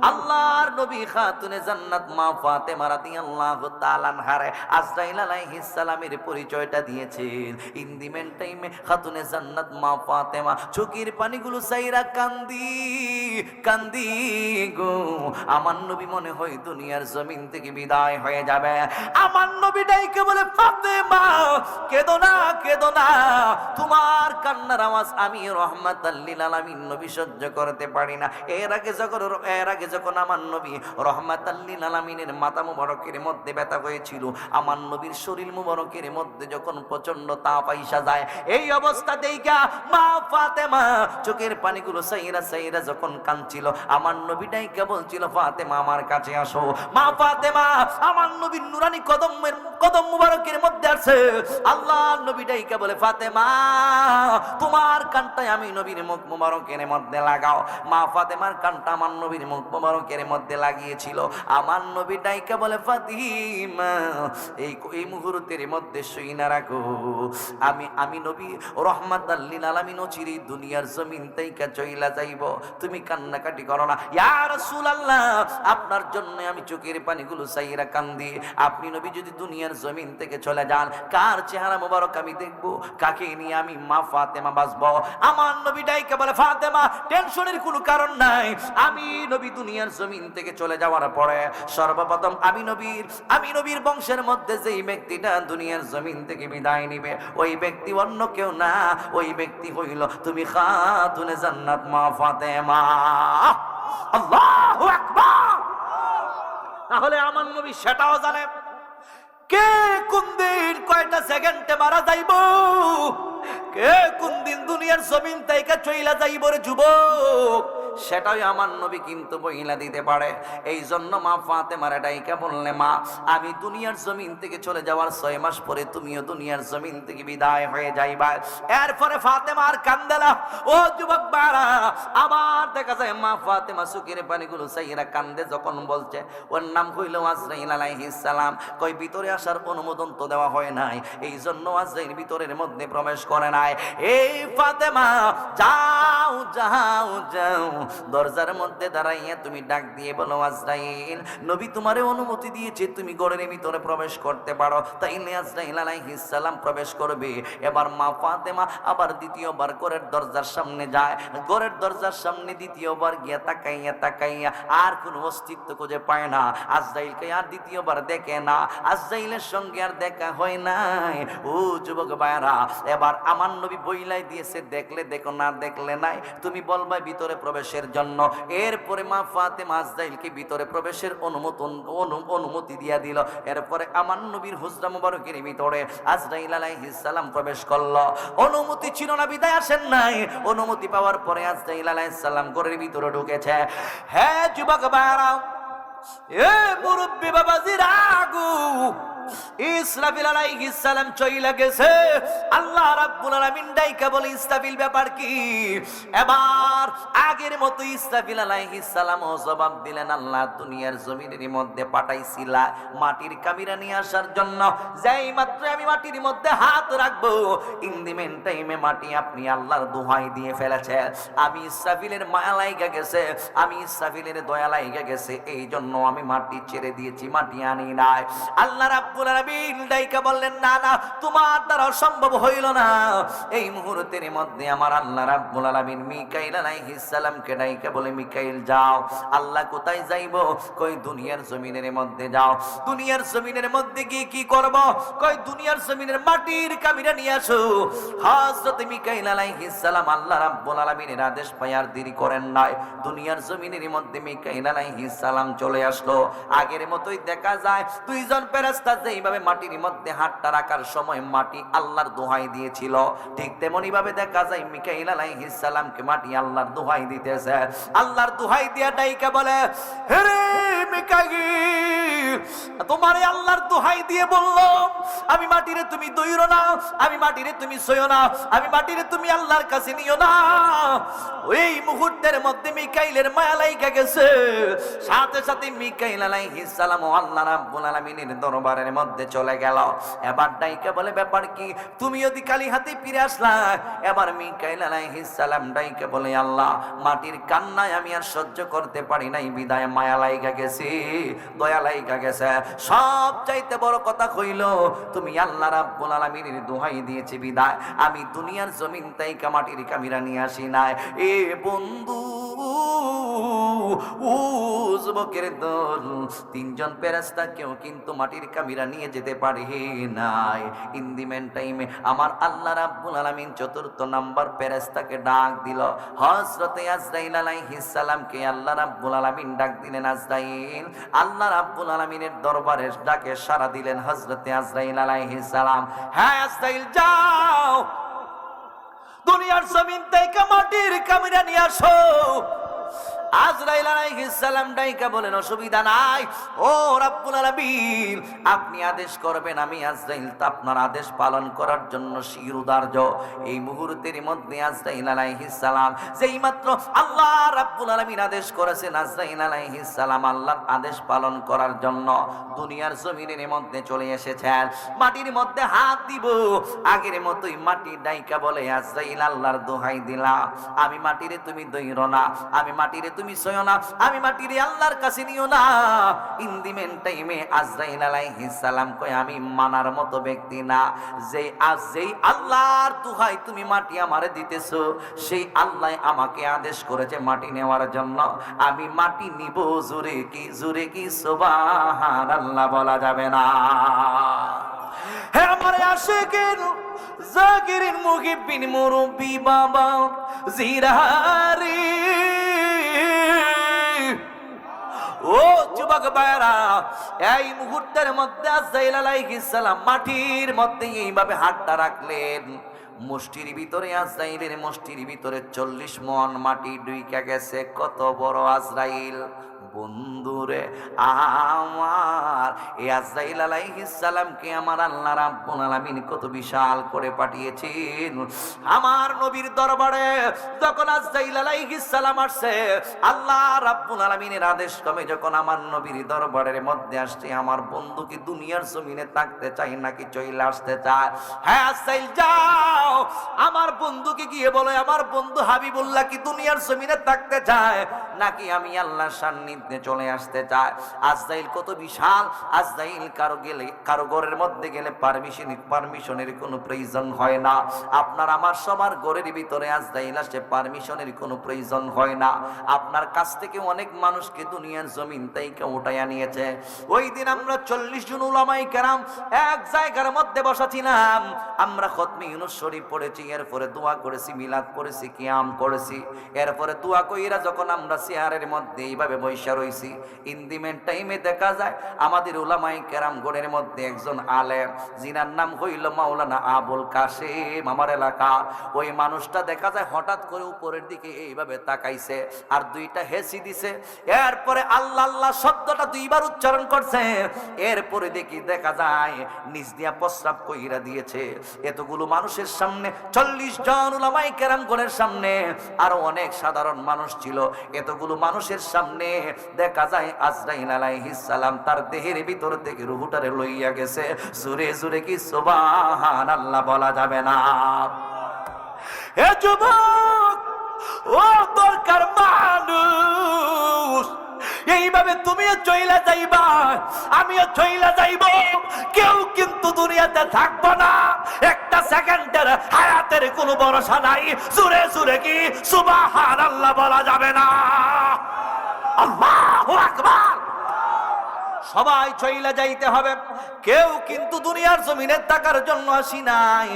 আল্লাহর নবী খাতুনে জান্নাত মা ফাতেমা রাদিয়াল্লাহু তাআলা আনহারে আজরাইল আলাইহিস সালামের পরিচয়টা দিয়েছেন। ইন দি মেন টাইমে খাতুনে জান্নাত মা ফাতেমা চোখের পানিগুলো সাইরা কান্দি কান্দি গো, আমার নবী মনে হয় দুনিয়ার জমিন থেকে বিদায় হয়ে যাবে। আমার নবী ডাইকে বলে, ফাতেমা কেঁদো না, কেঁদো না, তোমার কান্নার আওয়াজ আমি রহমাতাল লিল আলামিন নবী সহ্য করতে পারি না। এর আগে যখন আমার নবী রহমাতাল লিল আলামিনের মাথা মুবারকের মধ্যে ব্যথা হয়েছিল, আমার নবীর শরীর মুবারকের মধ্যে যখন প্রচন্ড তাপ আইসা যায়, এই অবস্থা দেইখা মা ফাতেমা চোখের পানিগুলো সাইরা সাইরা যখন কাঁদছিল, আমার নবী ডাইকা বলছিল, ফাতেমা আমার কাছে আসো। মা ফাতেমা আমার নবীর নুরানি কদম মুবারকের মধ্যে আছে। আল্লাহ নবী ডাইকা বলে, ফাতেমা তোমার কানটায় আমি নবীর মুখ মুবারকের মধ্যে লাগাও। মা ফাতেমার কানটা আমার নবীর মুখ মুবারকের মধ্যে লাগিয়েছিল। আমার নবী ডাইকা বলে, ফাতিমা এই মুহূর্তের মধ্যে শুইনা রাখো, আমি নবী রহমাতাল লিল আলামিন চিরি দুনিয়ার জমিন থেকে চইলা যাইব, তুমি কান্নাকাটি করো না। ইয়া রাসূলুল্লাহ, আপনার জন্য আমি চোখের পানিগুলো সাইরা কান্দি। আপনি নবী যদি দুনিয়ার জমিন থেকে চলে যান, কার চেহারা মোবারক আমি দেখব, কাকে নিয়ে আমি মা ফাতেমা বাঁচব? আমার নবী ডাইকা বলে, ফাতেমা টেনশনের কোনো কারণ নাই। আমি নবী দুনিয়ার জমিন থেকে চলে যাওয়ার পরে সর্বপ্রথম আমি নবীর বংশের মধ্যে যেই ব্যক্তিটা দুনিয়ার জমিন থেকে বিদায় নিবে, ওই ব্যক্তি অন্য কেউ না, ওই ব্যক্তি হইল তুমি খাতুনে জান্নাত মা ফাতেমা। আল্লাহু আকবার। তাহলে আমার নবী সেটাও জানে কে কোন দিন কয়টা সেকেন্ডে মারা যাইব, কে কোন দিন দুনিয়ার জমিন থেকে চইলা যাইব রে যুবক, সেটাই আমার নবী কিন্তু বইলা দিতে পারে। এই জন্য মা ফাতেমার ডাইকা বললে, মা আমি দুনিয়ার জমিন থেকে চলে যাওয়ার 6 মাস পরে তুমিও দুনিয়ার জমিন থেকে বিদায় হয়ে যাইবা। এরপরে ফাতেমা আর কান্দেলা। ও যুবক বাড়া, আবার দেখা যায় মা ফাতেমা চোখের পানিগুলো সাইরা কান্দে, যখন বলছে ওর নাম হইল আজরাইল আলাইহিস সালাম। কই ভিতরে আসার অনুমোদন তো দেওয়া হয় নাই, এই জন্য আজরাইল ভিতরের মধ্যে প্রবেশ করে নাই। এই ফাতেমা যাও যাও যাও, দরজার মধ্যে দাঁড়াইয়া তুমি ডাক দিয়ে বলো, আজরাইল নবী তোমারে অনুমতি দিয়েছে, তুমি ঘরের ভিতরে প্রবেশ করতে পারো। তাইলে আজরাইল আলাইহিস সালাম প্রবেশ করবে। এবার মা ফাতেমা আবার দ্বিতীয়বার ঘরের দরজার সামনে যায়। ঘরের দরজার সামনে দ্বিতীয়বার গিয়া তাকাইয়া আর কোনো অস্তিত্ব খুঁজে পায় না। আজরাইলকে আর দ্বিতীয়বার দেখে না, আজরাইলের সঙ্গে আর দেখা হয় নাই। ও যুবক ভাইরা, এবার আমার নবী বইলাই দিয়েছে, দেখলে দেখো, না দেখলে নাই, তুমি বলবা ভিতরে প্রবেশের জন্য। এরপরে মা ফাতেমা আজরাইলকে ভিতরে প্রবেশের অনুমতি দিয়া দিল। এরপরে আমার নবীর হুজরা মুবারকের ভিতরে আজরাইল আলাইহিস সালাম প্রবেশ করলো। অনুমতি ছিল না বিদায় আসেন নাই, অনুমতি পাওয়ার পরে আজরাইল আলাইহিস সালাম ঘরের ভিতরে ঢুকেছে। হ্যাঁ যুবক ভাইরা, এ মুরব্বি বাবাজিরা গো, ইসরাফিল আলাইহিস সালাম চইলা গেছে। আল্লাহ রাব্বুল আলামিন ডাইকা বলে, ইসরাফিল ব্যাপার কি? এবার আগের মতো ইসরাফিল আলাইহিস সালাম জবাব দিলেন, আল্লাহ দুনিয়ার জমিনের মধ্যে পাঠাইছিলা মাটির কামিরা নিয়ে আসার জন্য। যেই মাত্র আমি মাটির মধ্যে হাত রাখবো, ইন দি মেন টাইমে মাটি আপনি আল্লাহর দোহাই দিয়ে ফেলেছে। আমি ইসরাফিলের মায়া লাইগা গেছে, আমি ইসরাফিলের দয়া লাইগা গেছে, এই জন্য আমি মাটি ছেড়ে দিয়েছি, মাটি আনি নাই। আল্লাহ রাব্বুল আলামিন ডাইকা বললেন, না না, তোমার দ্বারা সম্ভব হইল না। এই মুহূর্তের মধ্যে আমার আল্লাহ রাব্বুল আলামিন মিকাইল আলাইহিস সালামকে ডাইকা বলে, মিকাইল যাও। আল্লাহ কোথায় যাইব? কই দুনিয়ার জমিনের মধ্যে যাও। দুনিয়ার জমিনের মধ্যে গিয়ে কি করব? কই দুনিয়ার জমিনের মাটির কামিরা নিয়ে আসো। হযরত মিকাইল আলাইহিস সালাম আল্লাহ রাব্বুল আলামিনের আদেশ পায় আর দেরি করেন নাই। দুনিয়ার জমিনের মধ্যে মিকাইল আলাইহিস সালাম চলে আসলো। আগের মতোই দেখা যায় দুইজন ফেরেশতা যেইভাবে মাটির মধ্যে হাতটা রাখার সময় মাটি আল্লাহর দোহাই দিয়েছিল, ঠিক তেমনি ভাবে দেখা যায় মিকাইল আলাইহিস সালামকে মাটি আল্লাহর দোহাই দিতেছে। আল্লাহর দোহাই দিয়া ডাইকা বলে, হে রে মিকাইল, তোমারে আল্লাহর দোহাই দিয়ে বলল, আমি মাটিরে তুমি দইরো না, আমি মাটিরে তুমি সইও না, আমি মাটিরে তুমি আল্লাহর কাছে নিও না। ওই মুহূর্তের মধ্যে মিকাইলের মায়া লাইগা গেছে। সাথে সাথে মিকাইল আলাইহিস সালাম আল্লাহ রাব্বুল আলামিনের দরবারের মধ্যে চলে গেল। এবার ডাইকা বলে, ব্যাপার কি, তুমি যদি খালি হাতে ফিরে আসলা? এবার মিকাইল আলাইহিস সালাম ডাইকা বলে, আল্লাহ, মাটির কান্নায় আমি আর সহ্য করতে পারি নাই, বিদায় মায়া লাইগা গেছে, দয়া লাইগা গেছে। সব চাইতে বড় কথা কইল, তুমি আল্লাহ রাব্বুল আলামিনের দোহাই দিয়েছি বিদায় আমি দুনিয়ার জমিন তাইকা মাটির কামিরা নিয়ে আসি নাই। এ বন্ধু, ও যুবকের দল, তিনজন ফেরেশতা কেউ কিন্তু মাটির কামিরা নিয়ে যেতে পারে নাই। ইন দি মেন টাইমে আমার আল্লাহ রাব্বুল আলামিন চতুর্থ নাম্বার ফেরেশতাকে ডাক দিল, হযরতে আজরাইল আলাইহিস সালামকে আল্লাহ রাব্বুল আলামিন ডাক দিলেন। আজরাইল আল্লাহ রাব্বুল আলামিনের দরবারে ডাকে সাড়া দিলেন হযরতে আজরাইল আলাইহিস সালাম। হ্যাঁ আজরাইল, যাও দুনিয়ার জমিন থেকে মাটির কামিরা নিয়ে আসো। আজরাইল আলাইহিস সালাম ডাইকা বলেন, অসুবিধা নাই, ও রাব্বুল আলামিন, আপনি আদেশ করবেন, আমি আজরাইল তা আপনার আদেশ পালন করার জন্য শিরোধার্য। এই মুহূর্তের মধ্যে আজরাইল আলাইহিস সালাম যেই মাত্র আল্লাহ রাব্বুল আলামিন আদেশ করেছেন আজরাইল আলাইহিস সালাম আল্লাহর আদেশ পালন করার জন্য দুনিয়ার জমিনের মধ্যে চলে এসেছেন। মাটির মধ্যে হাত দিব, আগের মতোই মাটি ডাইকা বলে, আজরাইল, আল্লাহর দোহাই দিলাম, আমি মাটিরে তুমি দইরো না, আমি মাটিরে তুমি সয়ো না, আমি মাটিরে আল্লাহর কাছে নিও না। ইন দি মেন টাইমে আজরাইল আলাইহিস সালাম কয়, আমি মানার মতো ব্যক্তি না, যেই আল্লাহর দোহাই তুমি মাটি আমারে দিতেছো, সেই আল্লাহ আমাকে আদেশ করেছে মাটি নেওয়ার জন্য, আমি মাটি নিব। জোরে কি সুবহানাল্লাহ বলা যাবে না? হে আমার আশিকিন জাকিরিন মুহিব্বিন মুরব্বি বাবা জিরারি, ও যুবক ভাইরা, এই মুহূর্তের মধ্যে আজরাইল আলাইহিস সালাম মাটির মধ্যে এইভাবে হাতটা রাখলেন, মুষ্টির ভিতরে আজরাইলের মুষ্টির ভিতরে 40 মণ মাটি ঢুইকা গেছে। কত বড় আজরাইল বন্ধুরে আমার, এই আজরাইল আলাইহিস সালামকে আমার আল্লাহ রাব্বুল আলামিন কত বিশাল করে পাঠিয়েছেন। আমার নবীর দরবারে যখন আজরাইল আলাইহিস সালাম আসছে, আল্লাহ রাব্বুল আলামিনের আদেশ ক্রমে যখন আমার নবীর দরবারের মধ্যে আসছে, আমার বন্ধু কি দুনিয়ার জমিনে থাকতে চাই নাকি চলে আসতে চায়? হ্যাঁ আজরাইল, যাও আমার বন্ধুকে গিয়ে বলে, আমার বন্ধু হাবিবুল্লাহ কি দুনিয়ার জমিনে থাকতে চায় নাকি আমি আল্লাহর সান্নিধ্যে চলে আসতে চায়? আজরাইল কত বিশাল! আজরাইল কারো ঘরের মধ্যে গেলে পারমিশনের কোনো প্রয়োজন হয় না। আপনার আমার সবার ঘরের ভিতরে আজরাইল আসে, পারমিশনের কোনো প্রয়োজন হয় না। আপনার কাছ থেকে অনেক মানুষকে দুনিয়ার জমিন থেকে উঠাইয়া নিয়েছে। ওই দিন আমরা 40 জন উলামায়ে কেরাম এক জায়গার মধ্যে বসা ছিলাম, আমরা খতমে ইউনূস শরীফ পড়েছি, এরপরে দোয়া করেছি, মিলাদ করেছি, কিয়াম করেছি, এরপরে দোয়া কইরা যখন আমরা চেয়ারের মধ্যে এইভাবে বৈশা রইছি, ইন দি মেন টাইমে দেখা যায় আমাদের উলামায়ে কেরাম গণের মধ্যে একজন আলেম, যিনার নাম হইল মাওলানা আবুল কাসেম, আমার এলাকা। ওই মানুষটা দেখা যায় হঠাৎ করে উপরের দিকে এইভাবে তাকাইছে আর দুইটা হেসি দিছে, এরপরে আল্লাহ আল্লাহ শব্দটা দুইবার উচ্চারণ করছে, এরপরে দেখা যায় নিজ দিয়া প্রস্রাব কইরা দিয়েছে। এতগুলো মানুষের সামনে, 40 জন উলামায়ে কেরাম গণের সামনে, আরো অনেক সাধারণ মানুষ ছিল, এতগুলো মানুষের সামনে দেখা যায় আজরাইল আলাইহিস সালাম তার দেহের ভিতর থেকে রূহটারে লইয়া গেছে। জোরে জোরে কি সুবহানাল্লাহ বলা যাবে না? হে যুবক, ও দরকার মানুষ, এইভাবে তুমিও চইলা যাইবা, আমিও চইলা যাইব, কেউ কিন্তু দুনিয়াতে থাকবো না। একটা সেকেন্ডের হায়াতের কোনো ভরসা নাই। জোরে জোরে কি সুবহানাল্লাহ বলা যাবে না? আল্লাহু আকবার। সবাই চইলা যাইতে হবে, কেউ কিন্তু দুনিয়ার জমিনে থাকার জন্য আসি নাই।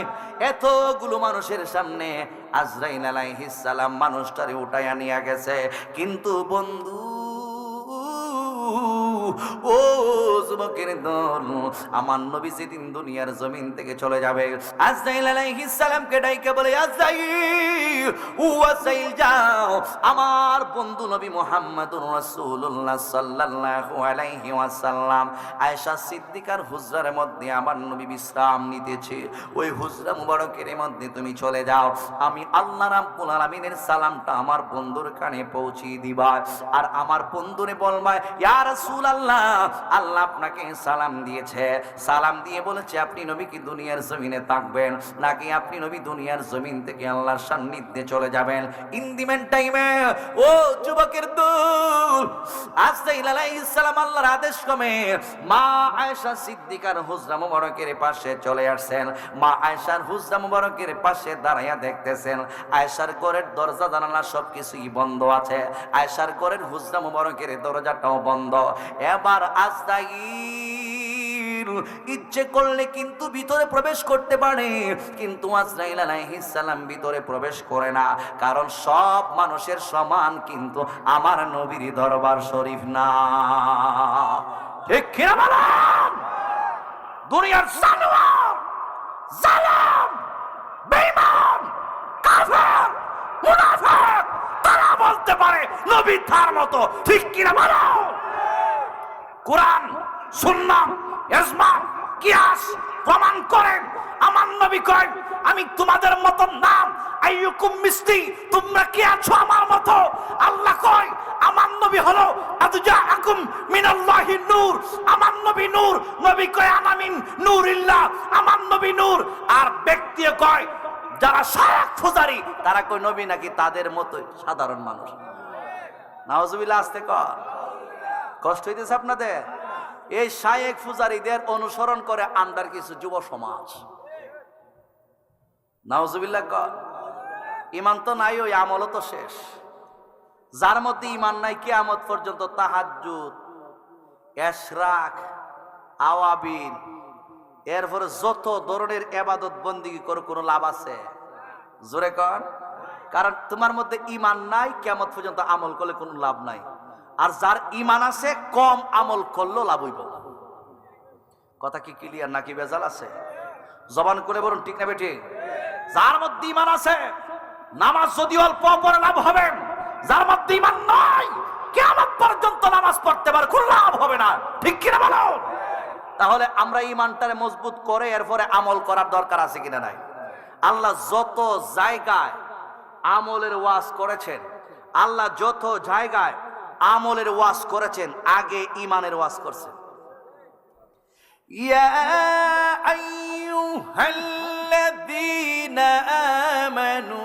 এতগুলো মানুষের সামনে আজরাইল আলাইহিস সালাম মানুষটারে উঠাইয়া নিয়ে গেছে, কিন্তু বন্ধু, ও যুবকের দল, আমার নবী যেদিন দুনিয়ার জমিন থেকে চলে যাবে, আজরাইল আলাইহিস সালামকে ডাইকে বলে, আজরাইল, ও আজরাইল, যাও আমার বন্ধু নবী মুহাম্মদুর রাসূলুল্লাহ সাল্লাল্লাহু আলাইহি ওয়াসাল্লাম আয়েশা সিদ্দিকার হুজরার মধ্যে আমার নবী বিশ্রাম নিতেছে, ওই হুজরা মুবারকের মধ্যে তুমি চলে যাও, আমি আল্লাহ রাব্বুল আলামিনের সালামটা আমার বন্ধুর কানে পৌঁছিয়ে দিবা, আর আমার বন্ধুরে বলবা, ইয়া রাসূলুল্লাহ, আল্লাহ আপনাকে তাকে সালাম দিয়েছে, সালাম দিয়ে বলেছে আপনি নবী কি দুনিয়ার জমিনে থাকবেন নাকি আপনি নবী দুনিয়ার জমিন থেকে আল্লাহর সান্নিধ্যে চলে যাবেন। ইন দি মেন টাইমে ও যুবকের দল, আজরাইল আলাইহিস সালাম আল্লাহর আদেশ ক্রমে মা আয়েশা সিদ্দিকার হুজরা মুবারকের পাশে চলে আসছেন। মা আয়েশার হুজরা মুবারকের পাশে দাঁড়াইয়া দেখতেছেন আয়েশার ঘরের দরজা জানালা সবকিছুই বন্ধ আছে, আয়েশার ঘরের হুজরা মুবারকের দরজাটাও বন্ধ। এবার আজরাইল ইচ্ছে করলে কিন্তু ভিতরে প্রবেশ করতে পারে, কিন্তু আজরাইল আলাইহিস সালাম ভিতরে প্রবেশ করে না, কারণ সব মানুষের সমান কিন্তু আমার নবীর দরবার শরীফ না। ঠিক কিনা বলেন? দুনিয়ার জানোয়ার, জালেম, বেঈমান, কাফের, মুনাফিক তারা বলতে পারে নবী তার মতো। ঠিক কিনা বলো? কোরআন, সুন্নাহ, ইজমা, কিয়াস প্রমাণ করেন আমার নবী কয় আমি তোমাদের মতো নাম আইয়ুকুম মিসলি, তোমরা কি আছো আমার মতো? আল্লাহ কয় আমার নবী হলো আদজাআকুম মিনাল্লাহি নূর, আমার নবী নূর। নবী কয় আনা মিন নূরিল্লাহ, আমার নবী নূর। আর ব্যক্তি কয় যারা শায়েখ ফুজারি তারা কয় নবী নাকি তাদের মতোই সাধারণ মানুষ। নাউজুবিল্লাহ। আস্তে কর, কষ্ট হইতেছে আপনাদের? এই শায়েখ ফুজারিদের অনুসরণ করে আন্ডার কিছু যুব সমাজ। নাউজুবিল্লাহ কর। ঈমান তো নাই, ওই আমলও তো শেষ। যার মধ্যে ঈমান নাই কিয়ামত পর্যন্ত তাহাজ্জুদ, ইশরাক, আওয়াবিন, এরপরে যত ধরনের ইবাদত বন্দেগী করে কোনো লাভ আছে? জোরে কর। কারণ তোমার মধ্যে ঈমান নাই, কিয়ামত পর্যন্ত আমল করলে কোনো লাভ নাই। আর যার ঈমান আছে কম আমল করলেও লাভ হইব। কথা কি ক্লিয়ার নাকি ভেজাল আছে? জবান করে বলুন ঠিক না বেঠিক? যার মধ্যে ঈমান আছে নামাজ যদি অল্প পড়ে লাভ হবে, যার মধ্যে ঈমান নাই কিয়ামত পর্যন্ত নামাজ পড়তে পারে কোনো লাভ হবে না। ঠিক কিনা বলো? তাহলে আমরা ঈমানটারে মজবুত করে এরপরে আমল করার দরকার আছে কিনা নাই? আল্লাহ যত জায়গায় আমলের ওয়াজ করেছেন, আল্লাহ যত জায়গায় আমলের ওয়াজ করেছেন, আগে ঈমানের ওয়াজ করছেন। ইয়া আইয়ুহাল্লাযীনা আমানু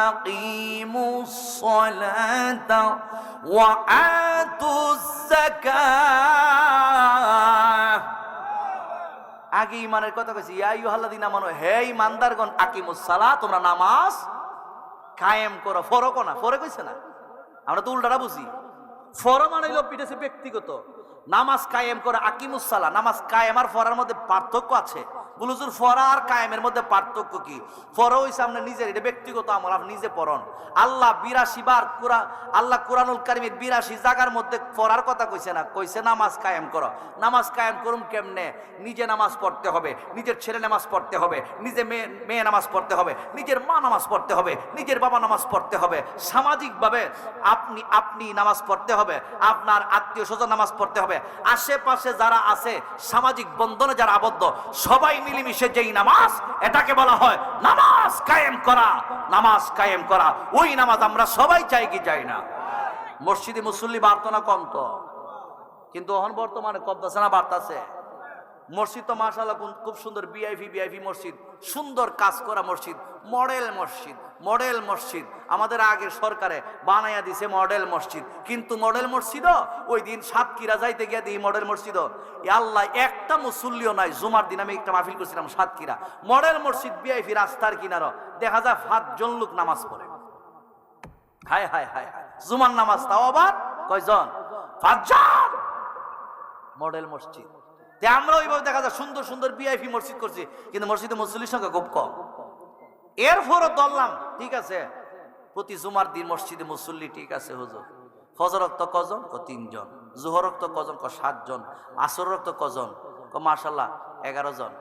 আকিমুস সালাতা ওয়া আতুজ যাকাত। আগে ঈমানের কথা কইছি। ইয়া আইয়ুহাল্লাযীনা আমানু, হে ঈমানদারগণ, আকিমুস সালাত, তোমরা নামাজ কায়েম করো। ফরক না, ফরে কইছে না, আমরা তো উল্টাটা বুঝি। ফর মানে হলো পিঠেছে ব্যক্তিগত, নামাজ কায়েম করে আকিমুস সালাহ। নামাজ কায়েম আর ফরার মধ্যে পার্থক্য আছে। বুলুজুর ফরা আর কায়েমের মধ্যে পার্থক্য কি? ফর হইছে আপনার নিজের, এটা ব্যক্তিগত আমল, আপনি নিজে পড়ন। আল্লাহ 82 বার আল্লাহ কুরআনুল কারীমের 82 জায়গার মধ্যে ফরার কথা কইছে না, কইছে নামাজ কায়েম করো। নামাজ কায়েম করুম কেমনে? নিজে নামাজ পড়তে হবে, নিজের ছেলে নামাজ পড়তে হবে, নিজে মেয়ে নামাজ পড়তে হবে, নিজের মা নামাজ পড়তে হবে, নিজের বাবা নামাজ পড়তে হবে, সামাজিকভাবে আপনি নামাজ পড়তে হবে, আপনার আত্মীয় স্বজন নামাজ পড়তে হবে, আশেপাশে যারা আছে সামাজিক বন্ধনে যারা আবদ্ধ সবাই মিলেমিশে যেই নামাজ, এটাকে বলা হয় নামাজ কায়েম করা। নামাজ কায়েম করা, ওই নামাজ আমরা সবাই চাই কি চাই না? মসজিদে মুসল্লি বাড়তো না কমতো? কিন্তু এখন বর্তমানে কমতেছে না বাড়তাছে? মসজিদ তো মাশাআল্লাহ খুব সুন্দর, ভিআইপি মসজিদ, সুন্দর কাজ করা মসজিদ, মডেল মসজিদ, মডেল মসজিদ। আমাদের আগের সরকারে বানাইয়া দিছে মডেল মসজিদ, কিন্তু মডেল মসজিদও ওই দিন সাতক্ষীরা যাইতে গিয়ে দিই মডেল মসজিদও আল্লাহ একটা মুসল্লিও নাই। জুমার দিন আমি একটা মাহফিল করছিলাম সাতক্ষীরা, মডেল মসজিদ ভিআইপি রাস্তার কিনারও দেখা যায় 5 জন লোক নামাজ পড়ে। হায় হায় হায় হায়, জুমার নামাজ তাও আবার কয়জন? 5 জন। মডেল মসজিদ। আমরা ওইভাবে দেখা যায় সুন্দর সুন্দর ভিআইপি মসজিদ করছি, কিন্তু মসজিদে মুসল্লির সংখ্যা খুব কম। এরপরও ধরলাম ঠিক আছে প্রতি জুমার দিন মসজিদে মুসল্লি ঠিক আছে হুজুর। ফজর রক্ত কজন? 3 জন। জোহর রক্ত কজন? 7 জন। আসর রক্ত কজন? মাশাআল্লাহ 11 জন।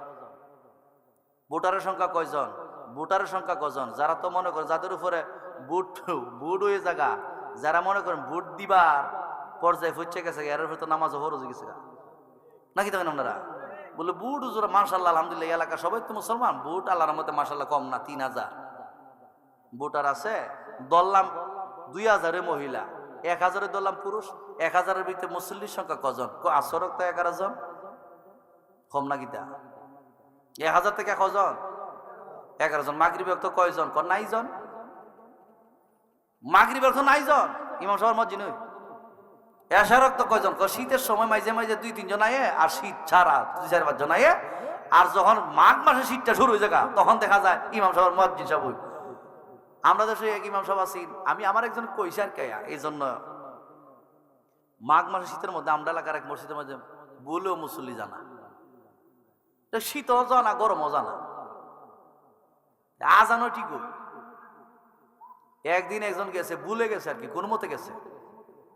ভোটারের সংখ্যা কয়জন? ভোটারের সংখ্যা কজন? যারা তো মনে করেন যাদের উপরে বুট হয়ে জায়গা, যারা মনে করেন ভোট দিবার পর্যায়ে ফুচে গেছে, এর উপরে তো নামাজ ফরজ হয়ে গেছে নাকি? দেখেন আপনারা বলে বুট হুজুর মাশাআল্লাহ আলহামদুলিল্লাহ, এলাকা সবাই তো মুসলমান, বুট আল্লাহর মধ্যে মাশাআল্লাহ কম না, 3000 ভোটার আছে। দললাম 2000 মহিলা, 1000 ধরলাম পুরুষ, 1000-এর ভিতরে মুসল্লির সংখ্যা কজন? আসর তো 11 জন, কম না গীতা? 1000 থেকে কজন? 11 জন। মাগরিবে তো কয়জন? নাই জন। মাগরিবের তো নাই জন, ইমাম সাহেব মসজিদ নই। এশার তো কয়জন? শীতের সময় মাঝে মাঝে 2-3 জন আয়ে, আর শীত ছাড়া 2-4-5 জন আয়ে। আর যখন মাঘ মাসে শীতটা শুরু হয়ে যায় তখন দেখা যায় ইমাম সাহেব মসজিদ সব। আমরা দেশে এক ইমাম সাহেব আছি, আমি আমার একজন কইসার কে, এই জন্য মাঘ মাসে শীতের মধ্যে আমরা এলাকার এক মসজিদের মধ্যে বলেও মুসল্লি জানা, শীতও জানা গরমও জানা, আজানো ঠিক। একদিন একজন গেছে, ভুলে গেছে আর কি, কোন মতে গেছে,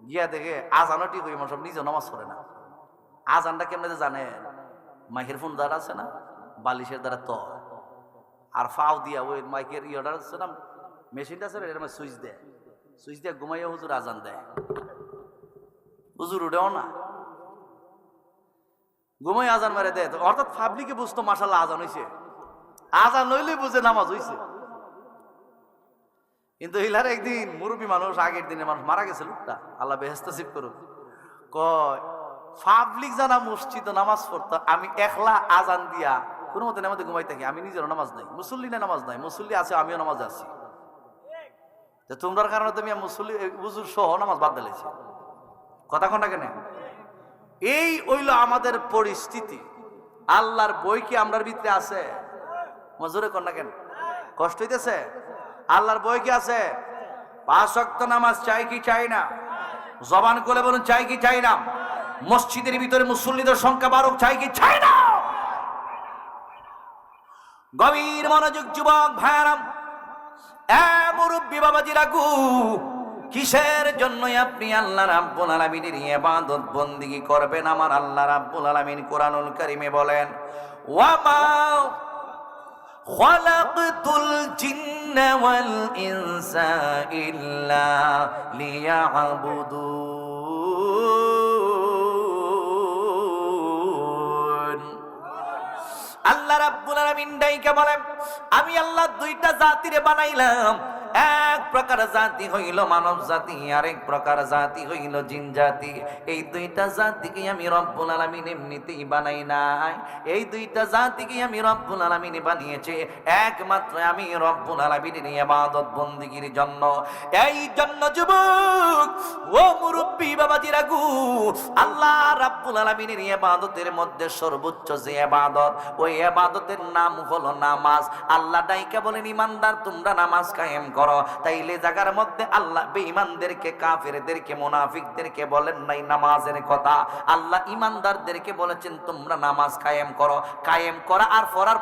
গিয়া দেখে আজানো ঠিক ইমাম সাহেব নিজে নামাজ পড়ে না। আজানটা কেমনে জানে? মাইকের ফোন দ্বারা আছে না, বালিশের দ্বারা তো, আর ফাও দিয়া ওই মাইকের ইয়েটা আছে না, মেশিনটা আছে, এটার মধ্যে সুইচ দেয়, সুইচ দিয়ে ঘুমাইয়া হুজুর আজান দেয়। হুজুর উঠেও না, ঘুমাই আজান মারে দেয়। অর্থাৎ পাবলিকে বুঝতো মাশাআল্লাহ আজান হইছে, আজান হইলে বুঝে নামাজ হইছে। কিন্তু হিলার একদিন মুরব্বী মানুষ, আগের দিনে মানুষ মারা গেছে, লোকটা আল্লাহ বেহেশত নসিব করুক, কয় পাবলিক জানা মসজিদে নামাজ পড়তো, আমি একলা আজান দিয়া কোনো মতে নামাজে ঘুমাই থাকি, আমি নিজেরও নামাজ নাই, মুসল্লি না নামাজ নাই, মুসল্লি আছে আমিও নামাজে আছি, তোমরার কারণে তুমি মুসল্লি হুজুর সহ নামাজ বাদ দিয়েছি। কথা কোনটা কেন? এই হইল আমাদের পরিস্থিতি। আল্লাহর বই কি আমরার ভিতরে আছে? মজুরে কোনটা কেন? কষ্ট হইতেছে? আল্লাহর বই কি আছে? 5 ওয়াক্ত নামাজ চাই কি চাই না? জবান করে বলুন, চাই কি চাই না? মসজিদের ভিতরে মুসল্লিদের সংখ্যা বাড়ুক, চাই কি চাই না? গভীর মনোযোগ যুবক ভাইরাম, মুরব্বী বাবাজিরা গু, কিসের জন্য আপনি আল্লাহ রাব্বুল আলামিনের ইবাদত বন্দেগী করবেন? আমার আল্লাহ রাব্বুল আলামিন কোরআনুল কারীমে বলেন, ওয়ামা খালাকতুল জিন্না ওয়াল ইনসা ইল্লা লিয়াবুদুন। আল্লাহ রাব্বুল আলামিন ডাইকা বলেন, আমি আল্লাহ 2টা জাতিরে বানাইলাম, এক প্রকার জাতি হইল মানব জাতি, আরেক প্রকার জাতি হইল জিন জাতি। এই 2টা জাতিকে আমি রব্বুল আলামিন এমনিতেই বানাই নাই, এই 2টা জাতিকে আমি রব্বুল আলামিন বানিয়েছে একমাত্র আমি রব্বুল আলামিনের ইবাদত বন্দেগীর জন্য। এই জন্য যুবক ও মুরব্বী বাবাজিরা গো, আল্লাহ রাব্বুল আলামিনের ইবাদতের মধ্যে সর্বোচ্চ যে ইবাদত, ওই ইবাদতের নাম হলো নামাজ। আল্লাহ ডাইকা বলেন, ইমানদার তোমরা নামাজ কায়েম করো। তাইলে জায়গার মধ্যে আল্লাহ বেঈমানদেরকে, কাফেরদেরকে, মুনাফিকদেরকে বলেন নাই নামাজের কথা, আল্লাহ ইমানদারদেরকে বলেছেন তোমরা নামাজ কায়েম করো। কায়েম করা আর পড়ার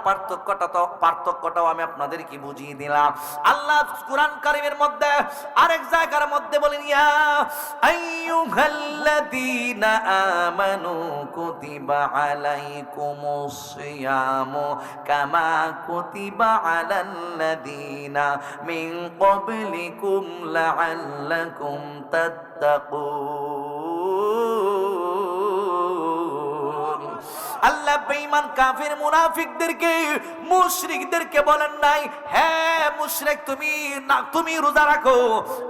পার্থক্যটাও আমি আপনাদেরকে বুঝিয়ে দিলাম। আল্লাহ কুরআন কারীমের মধ্যে আরেক জায়গার মধ্যে বলেন, ইয়া আইয়ুহাল্লাযীনা আমানু কুতিবা আলাইকুমুস সিয়ামু কামা কুতিবা আলাল্লাযীনা মিন ক্বাবলিকুম লাআল্লাকুম তাত্তাকুন। আল্লাহ বেঈমান, কাফির, মুনাফিকদেরকে, মুশরিকদেরকে বলেন নাই, হ্যাঁ মুশরিক তুমি রোজা রাখো,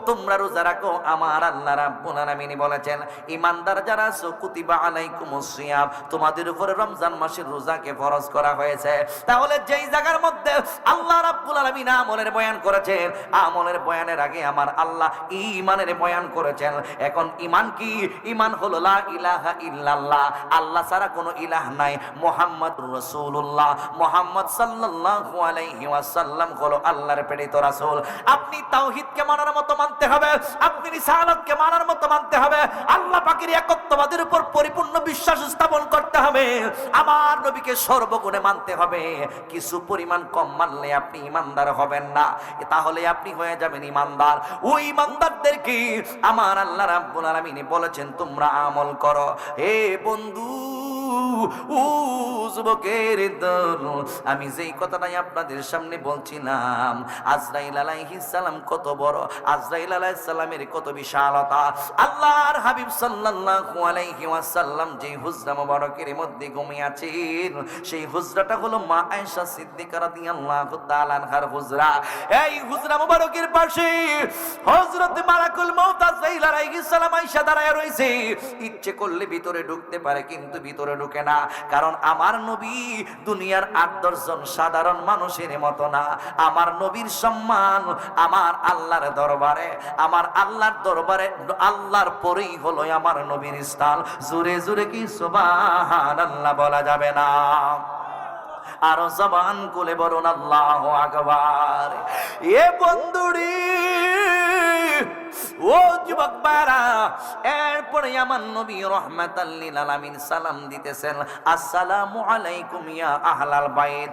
তোমরা রোজা রাখো। আমার আল্লাহ রাব্বুল আলামিন বলেছেন, ঈমানদার যারা আছো, কুতিবা আলাইকুমুস সিয়াম, তোমাদের উপরে রমজান মাসের রোজাকে ফরজ করা হয়েছে। তাহলে যেই জায়গার মধ্যে আল্লাহ রাব্বুল আলামিন আমলের বয়ান করেছেন, আমলের বয়ানের আগে আমার আল্লাহ ঈমানের বয়ান করেছেন। এখন ঈমান কি? ঈমান হলো লা ইলাহা ইল্লাল্লাহ, আল্লাহ ছাড়া কোনো ইলাহ নাই, মুহাম্মাদুর রাসূলুল্লাহ, মুহাম্মদ সাল্লাল্লাহু আলাইহি ওয়াসাল্লাম হলো আল্লাহর প্রেরিত রাসূল। আপনি তাওহীদকে মানার মতো মানতে হবে, আপনি রিসালাতকে মানার মতো মানতে হবে, আল্লাহ পাকের একত্ববাদের উপর পরিপূর্ণ বিশ্বাস স্থাপন করতে হবে, আমার নবীকে সর্বগুণে মানতে হবে। কিছু পরিমাণ কম মানলে আপনি ঈমানদার হবেন না, তাহলে আপনি হয়ে যাবেন ঈমানদার। ওই ঈমানদারদেরকে আমার আল্লাহ রাব্বুল আলামিন বলেছেন তোমরা আমল করো। হে বন্ধু, ও যুবকের দল, আমি যেই কথাটাই আপনাদের সামনে বলছিলাম, আজরাইল আলাইহিস সালাম কত বড়, আজরাইল আলাইহিস সালামের কত বিশালতা। আল্লাহর হাবিব সাল্লাল্লাহু আলাইহি ওয়াসাল্লাম যে হুজরা মুবারকের মধ্যে ঘুমিয়ে আছেন, সেই হুজরাটা হলো মা আয়েশা সিদ্দিকা রাদিয়াল্লাহু তাআলা আনহার হুজরা। এই হুজরা মুবারকের পাশে হযরত মালাকুল মউত আজরাইল আলাইহিস সালাম আয়েশা দাঁড়ায় রয়েছে। ইচ্ছে করলে ভিতরে ঢুকতে পারে, কিন্তু ভিতরে ঢুকে না, কারণ আমার নবী দুনিয়ার ৮-১০ জন সাধারণ মানুষের মতো না। আমার নবীর সম্মান আমার আল্লাহর দরবারে, আমার আল্লাহর দরবারে আল্লাহর পরেই হলো আমার নবীর স্থান। জোরে জোরে কি সুবহানাল্লাহ বলা যাবে না? আরো জবান খুলে বলুন আল্লাহু আকবার। এ বন্ধুরি, ও যুবক বারা, এরপরে আমার নবী রাহমাতাল লিল আলামিন সালাম দিতেছেন, আসসালামু আলাইকুম ইয়া আহলাল বাইত।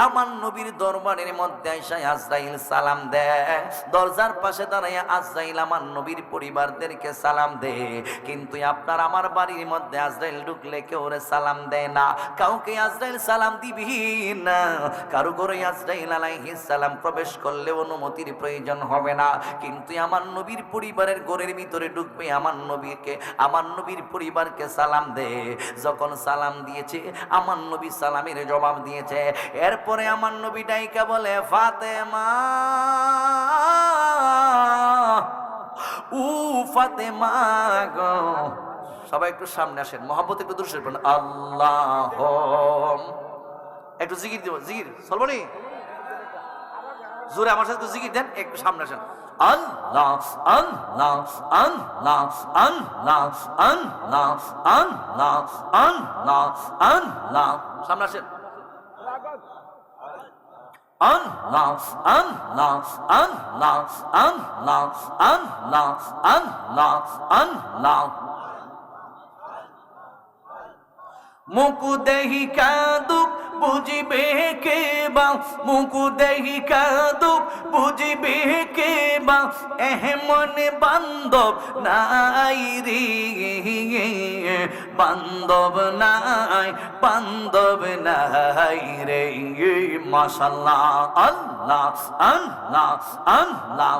আমার নবীর দরবারের মধ্যে এসে আজরাইল সালাম দেয়। দরজার পাশে দাঁড়ায় আজরাইল আমার নবীর পরিবারদেরকে সালাম দেয়, কিন্তু আপনার আমার বাড়ির মধ্যে আজরাইল ঢুকলে কেউ সালাম দেয় না, কাউকে আজরাইল সালাম দিবি না। কারো ঘরে আজরাইল আলাইহিস সালাম প্রবেশ করলে অনুমতির প্রয়োজন হবে না, কিন্তু আমার নবীর পরিবারের ঘরের ভিতরে ঢুকবে, আমার নবীর পরিবারকে সালাম দে। যখন সালাম দিয়েছে, আমার নবী সালামের জবাব দিয়েছে। এরপরে আমার নবী ডাইকা বলে, ফাতেমা, ও ফাতেমা গো। সবাই একটু সামনে আসেন, মহব্বত একটু দূর সরবেন। আল্লাহ, একটু জিকির দিব, জিকির চলবো নি? জোরে আমার সাথে জিকির দেন, একটু সামনে আসেন। আল্লাহ আল্লাহ আল্লাহ আল্লাহ আল্লাহ আল্লাহ আল্লাহ আল্লাহ, সামনে আসেন। আল্লাহ আল্লাহ আল্লাহ আল্লাহ আল্লাহ আল্লাহ আল্লাহ। মুকু দেহি কাদুক বুঝিবে কে বা, মুকু দেহি কাদুক বুঝিবে কে বা, এমন বান্ধব নাই রে, বান্ধব নাই, বান্ধব নাই রে। মাশাআল্লাহ, আল্লাহ আল্লাহ আল্লাহ।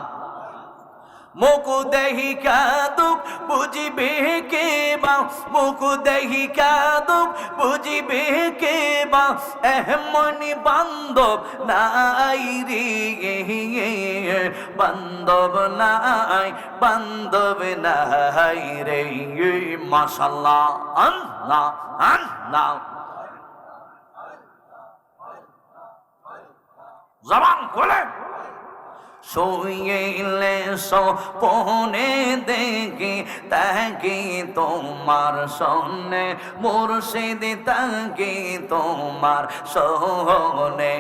মুকু দেহি কাদুক বুঝিবে কে বা, মুকু দেহি কাদুক বুঝিবে কে বা, এমন বান্ধব নাই রে, বান্ধব নাই, বান্ধব নাই রে। মাশাআল্লাহ, আল্লাহ আল্লাহ। জবান খোলে। শুইলে সপনে দেখি তাকি তোমার সনে, মুর্শিদ তাকি তোমার সনে।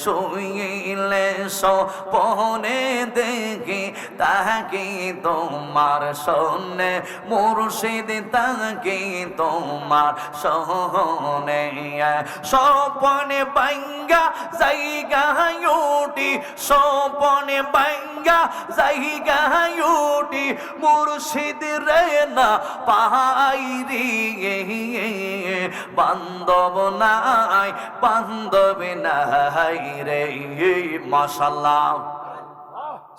শুইলে সপনে দেখি তাকি তোমার সনে, মুর্শিদ তাকি তোমার সনে। সপনে বাইঙ্গা জায়গা উঠি, সপনে বাইঙ্গা জায়গা উঠি, মুর্শিদ রে না পাই রে, বান্ধব নাই, বান্ধব নাই রে। মাশাআল্লাহ,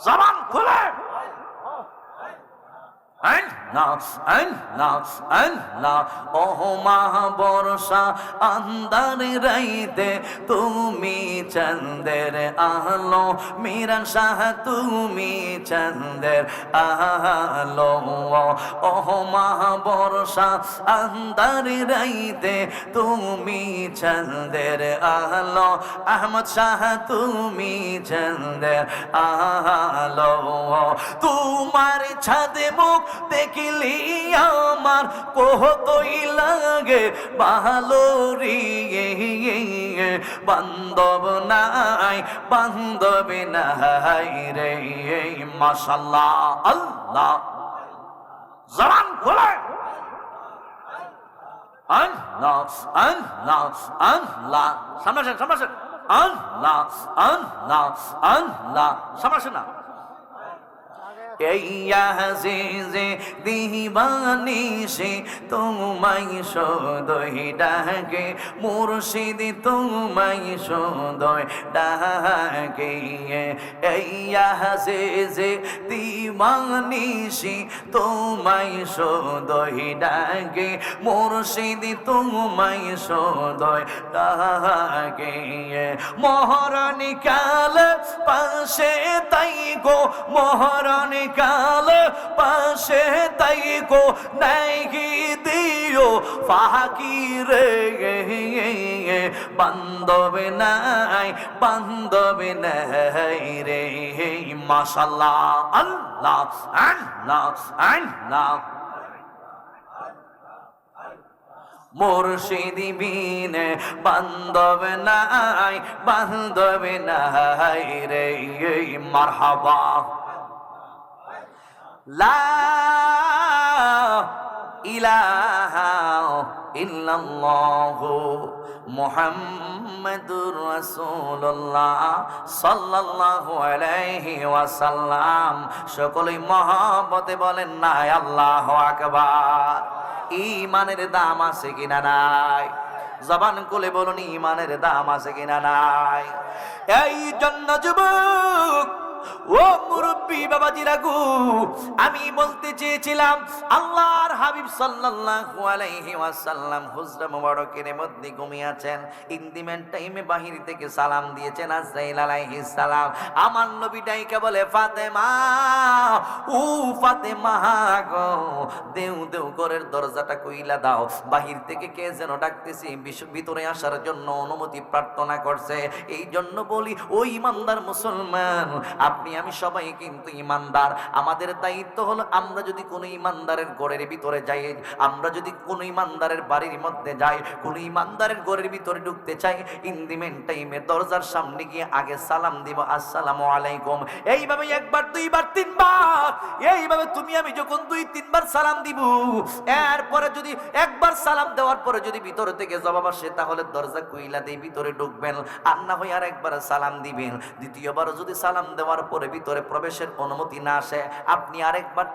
জবান খুলে। ও মা বর্ষা আন্দার রাইতে তুমি চন্দের আলো, মীরা শাহ তুমি চন্দের আলো। ও মা বর্ষা আন্দার রাইতে তুমি চন্দের আলো, আহমদ শাহ তুমি চন্দের আলো। তোমার ছাদে মুখ দেখিলি আমার কতই লাগে ভালো রে, বান্ধব নাই, বান্ধব নাই রে। মাশাআল্লাহ, আল্লাহ। জবান খোলে। আল্লাহ আল্লাহ আল্লাহ। সামনে আসেন, সামনে আসেন। আল্লাহ আল্লাহ আল্লাহ। সামনে আসেন না। ইয়াজিজে দিবানিশি তোমায় সদয় ডাকে মুর্শিদ তোমায় সদয় ডাকে ইয়াজিজে দিবানিশি তোমায় সদয় ডাকে মুর্শিদ তোমায় সদয় ডাকে মহারানী কাল পাশে তাই গো মহারানী কাল পাশে তাই গো নাইকি দিও ফাকিরে বান্ধবে নাই রে মাশাআল্লাহ আল্লাহ আল্লাহ আল্লাহ মুর্শিদি বিনে বান্ধব নাই রে মারহাবা লা ইলাহা ইল্লাল্লাহু মুহাম্মাদুর রাসূলুল্লাহ সাল্লাল্লাহু আলাইহি ওয়াসাল্লাম। সকলেই মহব্বতে বলেন না আল্লাহু আকবার। ঈমানের দাম আছে কিনা নাই? জবান খুলে বলুন ঈমানের দাম আছে কিনা নাই? এই জন্য যুবক ও মুরব্বী বাবাজিরা গো, আমি বলতে চেয়েছিলাম আল্লাহর হাবিব সাল্লাল্লাহু আলাইহি ওয়াসাল্লাম হুজরা মুবারকের মধ্যে ঘুমিয়ে আছেন। ইন্দিমেন টাইমে বাহির থেকে সালাম দিয়েছেন আজরাইল আলাইহিস সালাম। আমার নবী ডাইকা বলে ফাতেমা, ও ফাতেমা গো, দেউ দেউ ঘরের দরজাটা কইলা দাও। বাহির থেকে কে যেন ডাকতেছে, ভিতরে আসার জন্য অনুমতি প্রার্থনা করছে। এই জন্য বলি ও ইমানদার মুসলমান, আপনি আমি সবাই কিন্তু ইমানদার। আমাদের দায়িত্ব হলো আমরা যদি কোনো ইমানদারের ঘরের ভিতরে যাই, আমরা যদি কোনো ইমানদারের বাড়ির মধ্যে যাই, কোনো ইমানদারের ঘরের ভিতরে ঢুকতে চাই, ইন্দিমেন টাইমে দরজার সামনে গিয়ে আগে সালাম দিব, আসসালামু আলাইকুম। এইভাবে একবার দুইবার তিনবার, এইভাবে তুমি আমি যখন দুই তিনবার সালাম দিব, এরপরে যদি একবার সালাম দেওয়ার পরে যদি ভিতর থেকে জবাব আসে তাহলে দরজা কইলা দিয়ে ভিতরে ঢুকবেন, আর না হয় আর একবার সালাম দিবেন। দ্বিতীয়বার যদি সালাম দেওয়ার পরে ভিতরে প্রবেশের অনুমতি না আসে, আপনি আরেকবার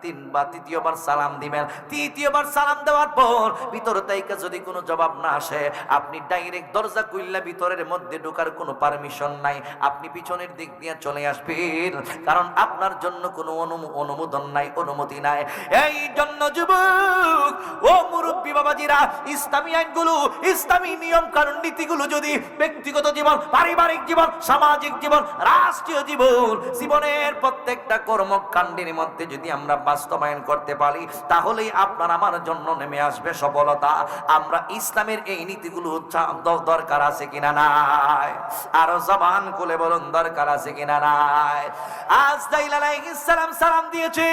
তিনবার তৃতীয়বার সালাম দিবেন। তৃতীয়বার সালাম দেওয়ার পর ভিতর থেকে যদি কোনো জবাব না আসে, আপনি ডাইরেক্ট দরজা খুললে ভিতরের মধ্যে ঢোকার কোনো পারমিশন নাই, আপনি পিছনের দিক দিয়ে চলে আসবেন, কারণ আপনার জন্য কোনো অনুমোদন নাই, অনুমতি নাই। এই জন্য যুবক ও মুরব্বী বাবাজিরা, ইসলামী আইনগুলো, ইসলামী নিয়ম কানুন নীতিগুলো যদি ব্যক্তিগত জীবন, পারিবারিক জীবন, সামাজিক জীবন, রাষ্ট্রীয় জীবনের প্রত্যেকটা কর্মকাণ্ডের মধ্যে যদি আমরা বাস্তবায়ন করতে পারি, তাহলেই আপনার আমার জন্য নেমে আসবে সফলতা। আমরা ইসলামের এই নীতিগুলো দরকার আছে কিনা নাই? আরো জবান খুলে বলুন দরকার আছে কিনা নাই? আজরাইল আলাইহিস সালাম সালাম দিয়েছে,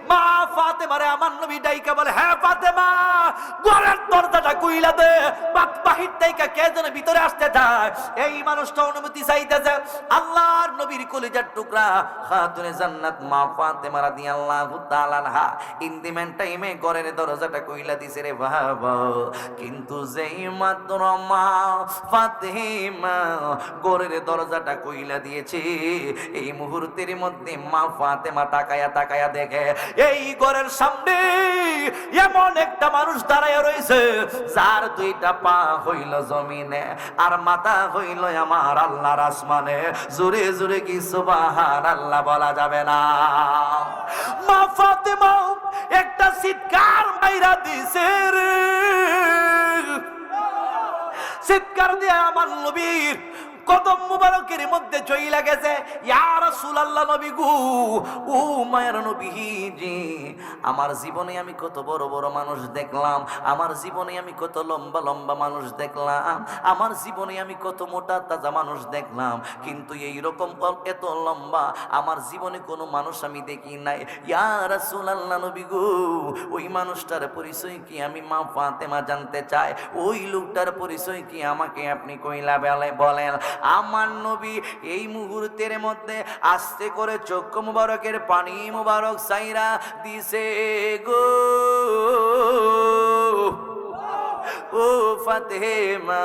মা ফাতেমারে আমার নবী ডাইকা বলে, হ্যাঁ ফাতেমা, ঘরের দরজাটা কইলা দে, বাহির থেকে কে যেন ভিতরে আসতে চায়। এই মানুষটা অনুমতি চাইতেছে। আল্লাহর নবীর কলিজার টুকরা খাতুনে জান্নাত মা ফাতেমা রাদিয়াল্লাহু তাআলা আনহা ইন্দিমেন টাইমে ঘরের দরজাটা কইলা দিছে রে বাবা। কিন্তু যেই মাত্র মা ফাতেমা ঘরের দরজাটা কইলা দিয়েছে, এই মুহূর্তের মধ্যে মা ফাতেমা তাকায়া দেখে এই ঘরের সামনে এমন একটা মানুষ দাঁড়ায় রয়েছে, যার দুইটা পা হইল জমিনে আর মাথা হইল আমার আল্লাহর আসমানে। জোরে জোরে কি সুবহানাল্লাহ বলা যাবে না? মা ফাতেমা একটা চিৎকার মাইরা দিছে রে, চিৎকার দিয়ে আমার নবীর কদম মুবারকের মধ্যে চইলা গেছে, ইয়া রাসূলুল্লাহ, নবী গো, ও মায়ের নবীজি, আমার জীবনে আমি কত বড় বড় মানুষ দেখলাম, আমার জীবনে আমি কত লম্বা লম্বা মানুষ দেখলাম, আমার জীবনে আমি কত মোটা তাজা মানুষ দেখলাম, কিন্তু এই রকম এত লম্বা আমার জীবনে কোনো মানুষ আমি দেখি নাই। ইয়া রাসূলুল্লাহ, নবী গো, ওই মানুষটার পরিচয় কি? আমি মা ফাতেমা জানতে চাই, ওই লোকটার পরিচয় কি? আমাকে আপনি কইলা বলেন। আমার নবী এই মুহূর্তের মধ্যে আস্তে করে চক্ষু মুবারকের পানি মুবারক সাইরা দিছে গো। ও ফাতেমা,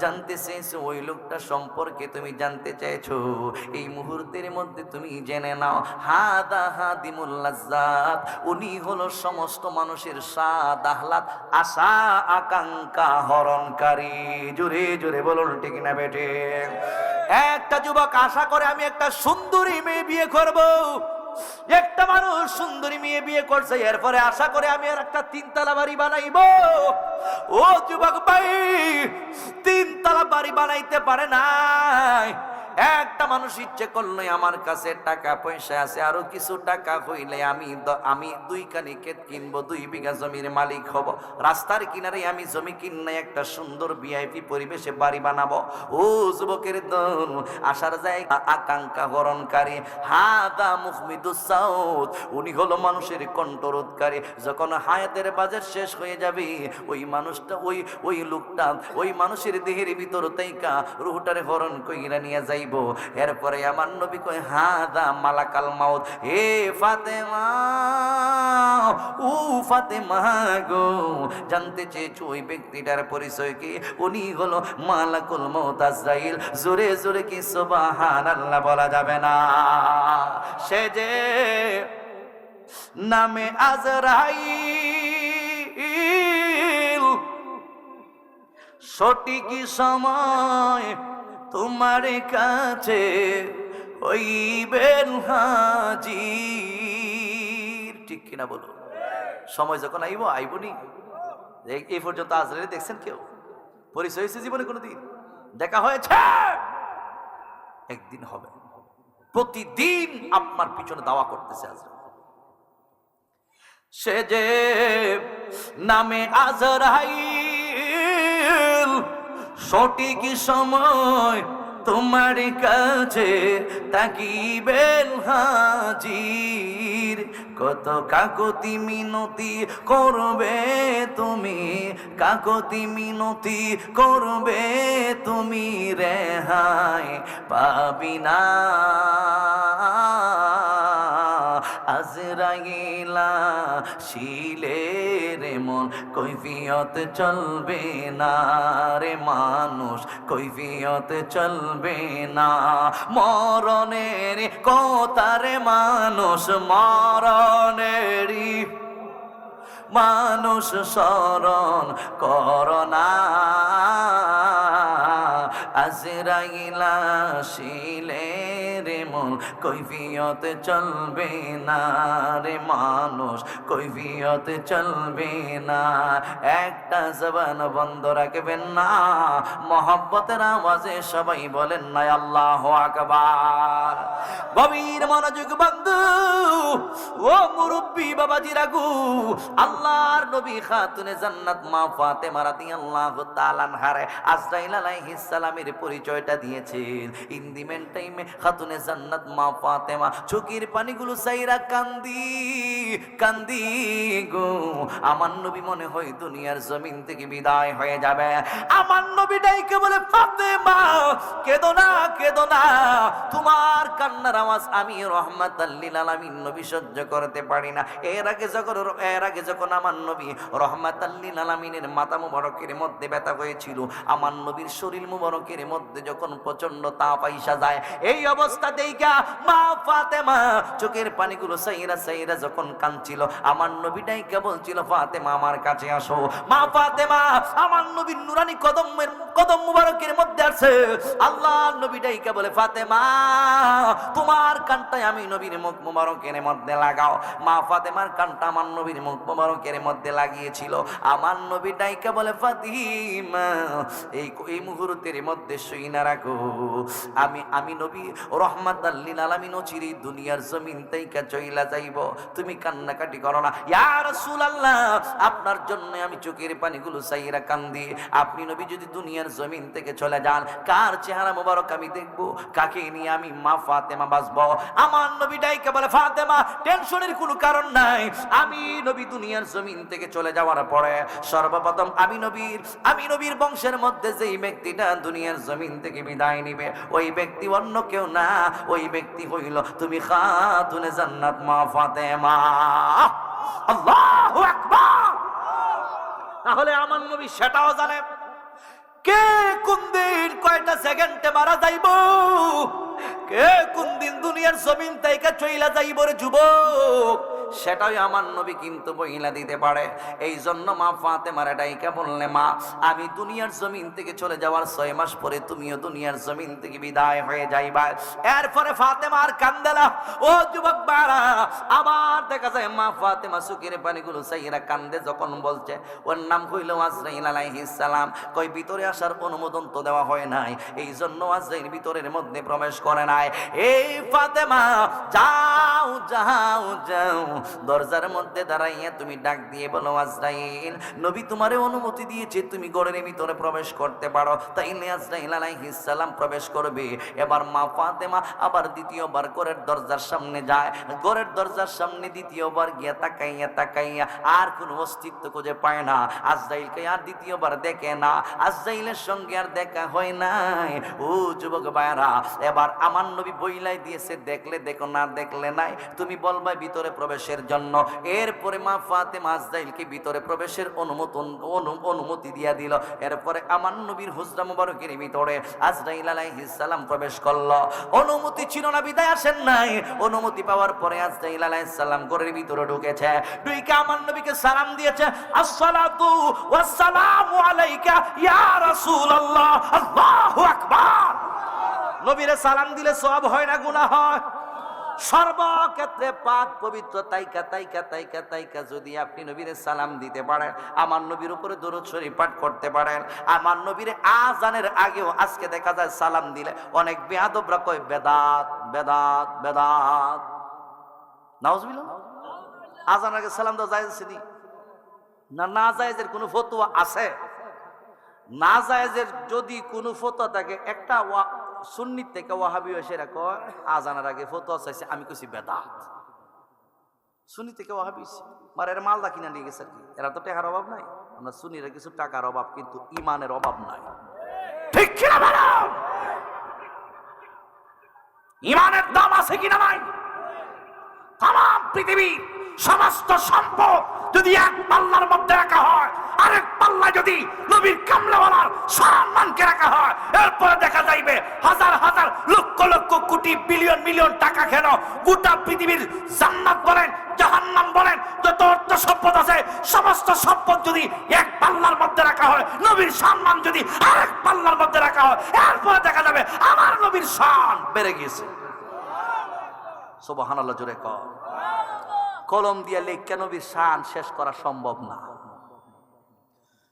জানতে চেয়েছো ওই লোকটা সম্পর্কে তুমি জানতে চাইছো, এই মুহূর্তের মধ্যে তুমি জেনে নাও হাদা হাদিমুল লাজ্জাত, উনি হলো সমস্ত মানুষের স্বাদ আহ্লাদ আশা আকাঙ্ক্ষা হরণকারী। জোরে জোরে বলুন ঠিক না বেটে? একটা যুবক আশা করে আমি একটা সুন্দরী মেয়ে বিয়ে করব, একটা মানুষ সুন্দরী মেয়ে বিয়ে করছে, এরপরে আশা করে আমি আর একটা 3 তলা বাড়ি বানাইবো। ও যুবক ভাই, 3 তলা বাড়ি বানাইতে পারে নাই। একটা মানুষ ইচ্ছে করলে আমার কাছে টাকা পয়সা আছে, আরো কিছু টাকা হইলে আমি 2 কানি ক্ষেত কিনবো, 2 বিঘা জমির মালিক হব, রাস্তার কিনারে আমি জমি কিনে একটা সুন্দর ভিআইপি পরিবেশে বাড়ি বানাবো। ও যুবকের দল, আশার জায়গা আকাঙ্ক্ষা হরণকারী হাদা মুহমিদুস সাউদ, উনি হলো মানুষের কণ্ঠরোধকারী। যখন হায়াতের বাজার শেষ হয়ে যাবে, ওই মানুষটা ওই লোকটা ওই মানুষের দেহের ভিতর তাইকা রুহটারে হরণ কইরা নিয়ে যাইব। এরপরে আমার নবী কয় হাদা মালাকাল মাউত, হে ফাতেমা, ও ফাতেমা গো, জানতে চেয়েছো ওই ব্যক্তিটার পরিচয় কি? উনি হলো মালাকুল মাউত আজরাইল। জোরে জোরে কি সুবহানাল্লাহ বলা যাবে না? সে যে নামে আজরাইল, সঠিক সময় তোমার কাছে হইবেন হাজির। ঠিক কিনা বলো? সময় যখন আইবনি। এই পর্যন্ত আজরাইল দেখছেন কেউ? পরিচয় হয়েছে জীবনে কোনোদিন? দেখা হয়েছে? একদিন হবে। প্রতিদিন আপনার পিছনে দাওয়া করতেছে আজরাইল। সে যে নামে আজরাইল, সঠিক সময় তোমার কাছে তাকিবেন হাজির। কত কাকতি মিনতি করবে তুমি, কাকতি মিনতি করবে তুমি, রেহাই পাবি না। আজরাইলা শিলের মন কৈফিয়ত চলবে না রে মানুষ, কৈফিয়ত চলবে না। মরণের কথারে মানুষ, মরণেরই মানুষ স্মরণ করোনা। আজরাইলা শিলের মন কৈফিয়ত চলবে না রে মানুষ, কৈফিয়ত চলবে না। একটা জবান বন্ধ রাখবেন না, মহব্বতের আওয়াজে সবাই বলেন না আল্লাহু আকবার। গভীর মনোযোগ বন্ধু, ও মুরব্বী বাবাজি রাগু, আল্লাহর নবী খাতুনে জান্নাত মা ফাতেমা রাদিয়াল্লাহু তাআলা আনহার আজরাইল আলাইহিস সালামের পরিচয়টা দিয়েছেন। ইন দি মেন টাইমে খাতুনে জান্নাত মা ফাতেমা চোখের পানিগুলো সাইরা কান্দি কান্দি গো। আমার নবী মনে হয় দুনিয়ার জমিন থেকে বিদায় হয়ে যাবে। আমার নবী ডাইকে বলে ফাতেমা কেঁদো না, কেঁদো না, তোমার কান্নার আওয়াজ আমি রহমাতাল লিল আলামিন নবী সহ্য করতে পারি না। এর আগে যখন আমার নবী রহমাতাল লিল আলামিনের মাথা মুবারকের মধ্যে ব্যথা হয়েছিল, আমার নবীর শরীর মুবারকের মধ্যে যখন প্রচন্ড তাপ আইসা যায়, এই অবস্থা দেইখা মা ফাতেমা চোখের পানিগুলো সাইরা সাইরা যখন কাঁদছিল, আমার নবী ডাইকা বলছিল ফাতেমা আমার কাছে আসো। মা ফাতেমা আমার নবীর নুরানি কদম মুবারকের মধ্যে আছে। আল্লাহ নবী ডাইকা বলে ফাতেমা তোমার কানটায় আমি নবীর মুখ মুবারকের মধ্যে লাগাও। মা ফাতেমার কানটা আমার নবীর মুখ মুবারকের মধ্যে লাগিয়েছিল। আমার নবী ডাইকা বলে ফাতিমা এই মুহূর্তের মধ্যে শুইনা রাখো, আমি নবী রহমাতাল লিল আলামিন চিরি দুনিয়ার জমিন থেকে চইলা যাইব, তুমি কান্নাকাটি করো না। ইয়া রাসূলুল্লাহ আপনার জন্য আমি চোখের পানিগুলো সাইরা কান্দি। আপনি নবী যদি দুনিয়ার জমিন থেকে চলে যান, কার চেহারা মোবারক আমি দেখবো, কাকে নিয়ে আমি মা ফাতেমা বাঁচবো? আমার নবী ডাইকা বলে ফাতেমা টেনশনের কোনো কারণ নাই। আমি নবী দুনিয়ার জমিন থেকে চলে যাওয়ার পরে সর্বপ্রথম আমি নবীর বংশের মধ্যে যেই ব্যক্তিটা দুনিয়ার জমিন থেকে বিদায় নিবে, ওই ব্যক্তি অন্য কেউ না, ওই ব্যক্তি হইল তুমি খাতুনে জান্নাত মা ফাতেমা। আল্লাহু আকবার। তাহলে আমার নবী সেটাও জানে। কে কোন দিন কয়টা সেকেন্ডে মারা যাইব, কে কোন দিন দুনিয়ার জমিন থেকে চইলা যাইব রে যুবক, সেটাই আমার নবী কিন্তু বইলা দিতে পারে। এই জন্য মা ফাতেমার ডাইকা বললে, মা আমি দুনিয়ার জমিন থেকে চলে যাওয়ার 6 মাস পরে তুমিও দুনিয়ার জমিন থেকে বিদায় হয়ে যাইবা। এরপরে ফাতেমা আর কান্দেলা। ও যুবক বাড়া, আবার দেখা যায় মা ফাতেমা চোখের পানিগুলো চাইরা কান্দে যখন বলছে, ওর নাম হইল আজরাইল আলাইহিস সালাম। কই ভিতরে আসার অনুমোদন তো দেওয়া হয় নাই, এই জন্য আজরাইল ভিতরের মধ্যে প্রবেশ করে নাই। এই ফাতেমা যাও যাও যাও, দরজার মধ্যে দাঁড়াইয়া তুমি ডাক দিয়ে বলো, আজরাইল নবী তোমারে অনুমতি দিয়েছে, তুমি ঘরের ভিতরে প্রবেশ করতে পারো। তাইলে আজরাইল আলাইহিস সালাম প্রবেশ করবে। এবার মা ফাতেমা আবার দ্বিতীয়বার ঘরের দরজার সামনে যায়। ঘরের দরজার সামনে দ্বিতীয়বার গিয়া তাকাইয়া তাকাইয়া আর কোনো অস্তিত্ব খুঁজে পায় না। আজরাইলকে আর দ্বিতীয়বার দেখে না, আজরাইলের সঙ্গে আর দেখা হয় নাই। ও যুবক ভাইরা, এবার আমার নবী বইলাই দিয়েছে, দেখলে দেখো না দেখলে নাই, তুমি বলবা ভিতরে প্রবেশের জন্য। এরপরে মা ফাতেমা আজরাইলকে ভিতরে প্রবেশের অনুমতি দিয়া দিল। এরপরে আমার নবীর হুজরা মুবারকের ভিতরে আজরাইল আলাইহিস সালাম প্রবেশ করলো। অনুমতি ছিল না বিদায় আসেন নাই। অনুমতি পাওয়ার পরে আজরাইল আলাইহিস সালাম ঘরের ভিতরে ঢুকেছে। ঢুকে আমার নবীকে সালাম দিয়েছে, আসসালাতু ওয়াসসালামু আলাইকা ইয়া রাসূলুল্লাহ, আল্লাহু আকবার। নবীরে সালাম দিলে সওয়াব হয় না গুনাহ হয়? সর্বক্ষেত্রে পাক পবিত্র তাইকা তাইকা তাইকা তাইকা যদি আপনি নবীরে সালাম দিতে পারেন, আমার নবীর উপরে দরুদ শরীফ পাঠ করতে পারেন, আমার নবীরে আজানের আগেও আজকে দেখা যায় সালাম দিলে অনেক বেয়াদবরা কয় বেদাত বেদাত বেদাত। নাউজুবিল্লাহ। আজান আগে সালাম দেওয়া জায়েজ আছে না? না জায়েজের কোনো ফতোয়া আছে? না জায়েজের যদি কোনো ফতোয়া থাকে, একটা সুন্নি থেকে ওয়াহাবি এসে রাখো আজানের আগে ফতোয়া চাইছে, আমি কইছি বেদাত। সুন্নি থেকে ওয়াহাবি মার এর মালদা কিনা নিয়ে গেছে আর কি। এরা তো টাকার অভাব নাই, আমরা সুন্নিরা কিছু টাকার অভাব, কিন্তু ইমানের অভাব নাই। ঠিক কিনা বলো? ইমানের দাম আছে কিনা নাই? তাম পৃথিবী সমস্ত সম্পদ যদি এক পাল্লার মধ্যে রাখা হয়, আরেক পাল্লা যদি নবীর কামলাওয়ালার সম্মানকে রাখা হয়, এরপরে দেখা যাইবে হাজার হাজার লক্ষ লক্ষ কোটি বিলিয়ন মিলিয়ন টাকা কেন গোটা পৃথিবীর জান্নাত বলেন জাহান্নাম বলেন যত অর্থ সম্পদ আছে, সমস্ত সম্পদ যদি এক পাল্লার মধ্যে রাখা হয়, নবীর সম্মান যদি আরেক পাল্লার মধ্যে রাখা হয়, এরপরে দেখা যাবে আমার নবীর শান বেড়ে গিয়েছে। সুবহানাল্লাহ জোরে কর। কলম দিয়ে লেখা নবীর শান শেষ করা সম্ভব না।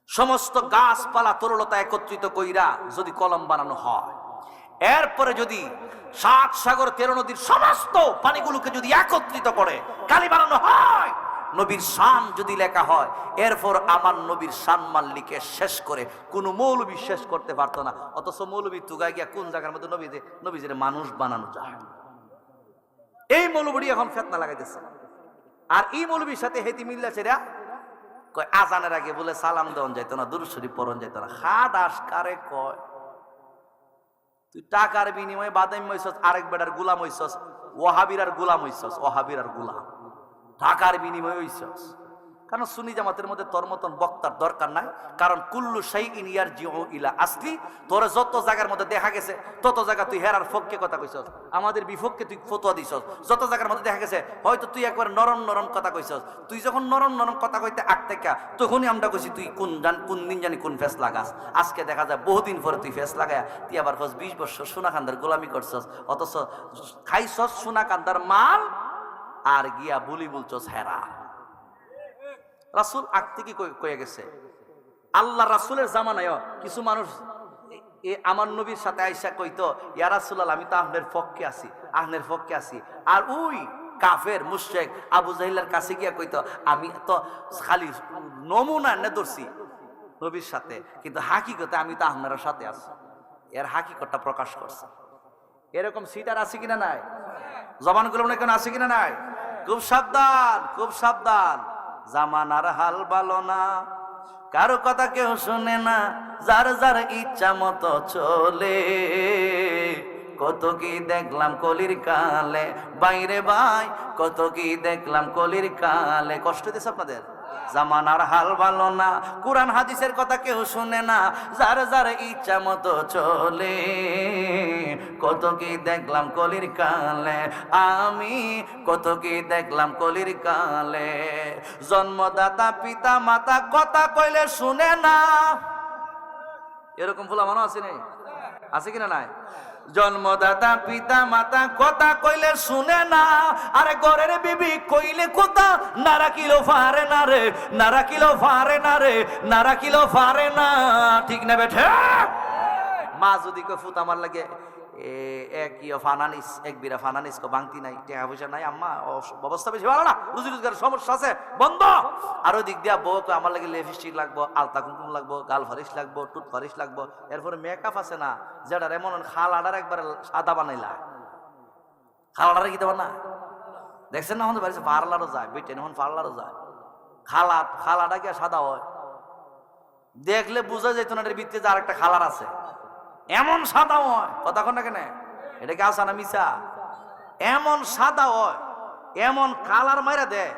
সমস্ত গাছপালা তরলতা একত্রিত কইরা যদি কলম বানানো হয়, এরপরে যদি 7 সাগর 13 নদীর সমস্ত পানিগুলোকে যদি একত্রিত করে কালি বানানো হয়, নবীর শান যদি লেখা হয়, এরপর আমার নবীর সম্মান লিখে শেষ করে কোনো মৌলবী শেষ করতে পারতো না। অথচ মৌলবী তুগায় গিয়া কোন জায়গার মধ্যে নবীদের মানুষ বানানো যায়। এই মৌলবী এখন ফেতনা লাগাইতেছে। আর এই মৌলবীর সাথে হেতি মিল্লাছে রা কয় আজানের আগে বলে সালাম দেওয়া যাইতো না, দুরূদ শরীফ পড়ন যাইতো না। হাত আসকারে কয় তুই টাকার বিনিময়ে বাদাম হইছস, আরেক বেটার গোলাম হইছস, ওয়াহাবির আর গোলাম হইছস, ওয়াহাবির আর গোলাম, টাকার বিনিময়ে হইছস। কারণ সুন্নি জামাতের মধ্যে তোর মতন বক্তার দরকার নাই। কারণ কুল্লু শাইইন ইয়ারজিউ ইলা আসলি, তোর যত জায়গার মধ্যে দেখা গেছে তত জায়গা তুই হেরার পক্ষে কথা কইছস, আমাদের বিপক্ষে তুই ফতোয়া দিছস। যত জায়গার মধ্যে দেখা গেছে হয়তো তুই একবার নরম নরম কথা কইছস, তুই যখন নরম নরম কথা কইতে আটকা তখনই আমরা কইছি তুই কোন দিন জানি কোন ফেস লাগাস। আজকে দেখা যায় বহুদিন পরে তুই ফেস লাগায় তুই আবার 20 বছর সোনাকান্দার গোলামি করছস, অথচ খাইছস সোনাকান্দার মাল আর গিয়া বুলি বলছস হেরা। রাসূল আগ থেকে কয়ে গেছে, আল্লাহ রাসূলের জামানায় কিছু মানুষ আমার নবীর সাথে আইসা কইতো, ইয়া রাসূলুল্লাহ আমি তো আপনার পক্ষে আছি, আপনার পক্ষে আছি। আর ওই কাফের মুশরিক আবু জাহিলের কাছে গিয়া কইতো, আমি তো খালি নমুনা এনে ধরছি নবীর সাথে, কিন্তু হাকিকতে আমি তো আপনার সাথে আছি। এর হাকিকতটা প্রকাশ করছে। এরকম সিটার আছে কিনা নাই? জবানগুলো মনে কেন আছে কিনা নাই? খুব সাবধান, খুব সাবধান। জামানার হাল ভালো না, কারো কথা কেউ শুনে না, যার যার ইচ্ছা মতো চলে। কত কি দেখলাম কলির কালে, বাইরে ভাই কত কি দেখলাম কলির কালে। কষ্ট দিয়েছে আপনাদের? জামানার হাল ভালো না, কোরআন হাদিসের কথা কেউ শুনে না, যার যার ইচ্ছা মতো চলে। কত কি দেখলাম কলির কালে, আমি কত কি দেখলাম কলির কালে। জন্মদাতা পিতা মাতা কথা কইলে শুনে না। এরকম ফুলা মানুষ আছে নাই? আছে কিনা নাই? জন্মদাতা পিতা মাতা কথা কইলে শুনে না, আরে ঘরের বিবি কইলে কথা না রাখিলো পারে না রে, না রাখিলো পারে না রে, না রাখিলো পারে না। ঠিক না বেঠে? মা যদি কই ফুত আমার লাগে এক ফানানিস, এক বিরা ফানানিস কো বাংতি নাই, টাকা পয়সা নাই, আম্মা অবস্থা বেশি ভালো না, রুজি রোজগারের সমস্যা আছে, বন্ধ। আরো দিক দিয়া বউ কয় আমার লাগে লিপস্টিক লাগবো, আলতা কুমকুম লাগবো, গাল ফারিস লাগবো, টুট ফারিস লাগবো। এরপরে মেকআপ আছে না, যেটা এমন খালাডার একবার সাদা বানাইলা, খালাডারে কি দেবো না? দেখছেন না আমাদের বাড়িতে পার্লারও যায়, বেটেন এখন পার্লারও যায়। খালাটা কি সাদা হয়? দেখলে বোঝা যেত না এর ভিত্তিতে যে আরেকটা খালার আছে, এমন সাদা হয়। কথা কন না কেন? এটা কি আসা না মিশা? এমন সাদা হয়, এমন কালার মাইরা দেয়,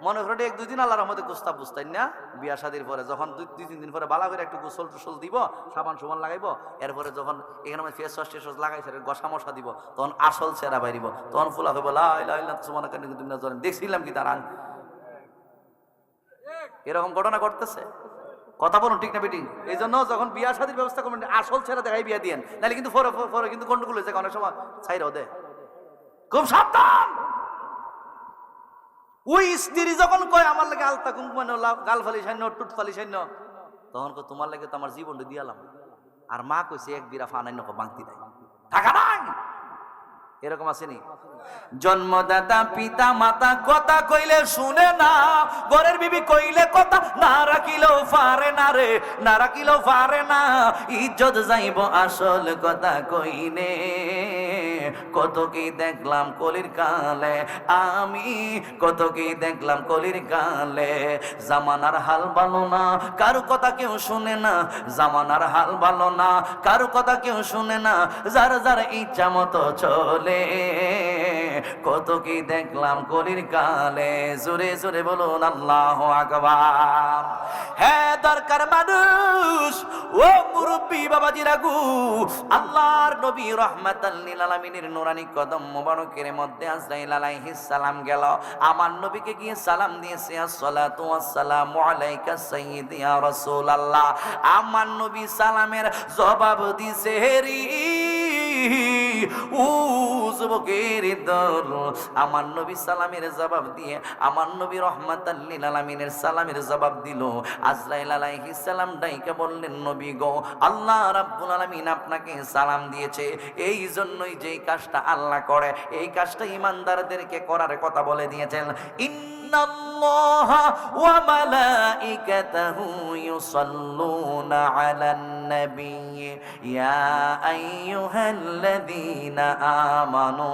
মনে করে এক দুই দিন আল্লাহর রহমতে গুস্তা বুঝতেন না। বিয়া শাদির পরে যখন দুই তিন দিন পরে বালা করে একটু গোসল টোসল দিব, সাবান সুবান লাগাইবো, এরপরে যখন এখানে ফেস ওয়াশ টেস ওয়াশ লাগাইছে গসা মশা দিব, তখন আসল চেহারা বাইরিব, তখন ফুলা হইব দেখছিলাম কি তার। এরকম ঘটনা ঘটতেছে। কথা বলুন ঠিক না বেটি? এই জন্য যখন বিয়া শাদীর ব্যবস্থা করবেন আসল ছেড়ে দেখাই বিয়া দিয়েন, নাহলে কিন্তু পরে কিন্তু গন্ডগোল হয়েছে, অনেক সময় ছাইরাও দেয়। খুব সাবধান। ওই স্ত্রী যখন কয় আমার লাগে আলতা কুমকুম গাল ফালি সৈন্য টুট ফালি সৈন্য, তখন কয় তোমার লাগে তো আমার জীবনটা দিয়ালাম। আর মা কইছে এক বিরা ফানাইন্য বাংতি দেয়, টাকা নাই। এরকম আসেনি? জন্মদাতা পিতা মাতা কথা কইলে শুনে না, ঘরের বিবি কইলে কথা না রাখিলেও পারে না রে, না রাখিলেও পারে না। ইজ্জত যাইব আসল কথা কইনে, কত কি দেখলাম কলির কালে, আমি কত কি দেখলাম কলির কালে। জামানার হাল ভালো না, কারো কথা কেউ শুনে না, জামানার হাল ভালো না, কারো কথা কেউ শুনে না, যার যার ইচ্ছা মতো চলে। কত কি দেখলাম কলির কালে। জোরে জোরে বলুন আল্লাহু আকবার। হ্যাঁ দরকার মানুষ, ও মুরব্বি বাবাজিরা গো, আল্লাহর নবী রাহমাতাল লিল আলামিনের নূরানি কদম মোবারকের মধ্যে আজরাইল আলাইহিস সালাম গেল, আমার নবীকে গিয়ে সালাম দিয়েছে, আসসালাতু ওয়াসসালামু আলাইকা সাইয়্যিদি ইয়া রাসূলুল্লাহ। আমার নবী সালামের জবাব দিছে হেরি ও যুবকের দল। আমার নবী সালামের জবাব দিয়ে আমার নবী রাহমাতাল লিল আলামিনের সালামের জবাব দিল। আজরাইল আলাইহিস সালাম ডাইকা বললেন, নবী গো, আল্লাহ রাব্বুল আলামিন আপনাকে সালাম দিয়েছে, এই জন্যই যেই কাজটা আল্লাহ করে এই কাজটা ঈমানদারদেরকে করার কথা বলে দিয়েছেন। ইন্নাল্লাহা ওয়া মালাইকাতাহু ইউসাল্লুনা আলান নবী ইয়া আইয়ুহাল্লাযীনা আমানু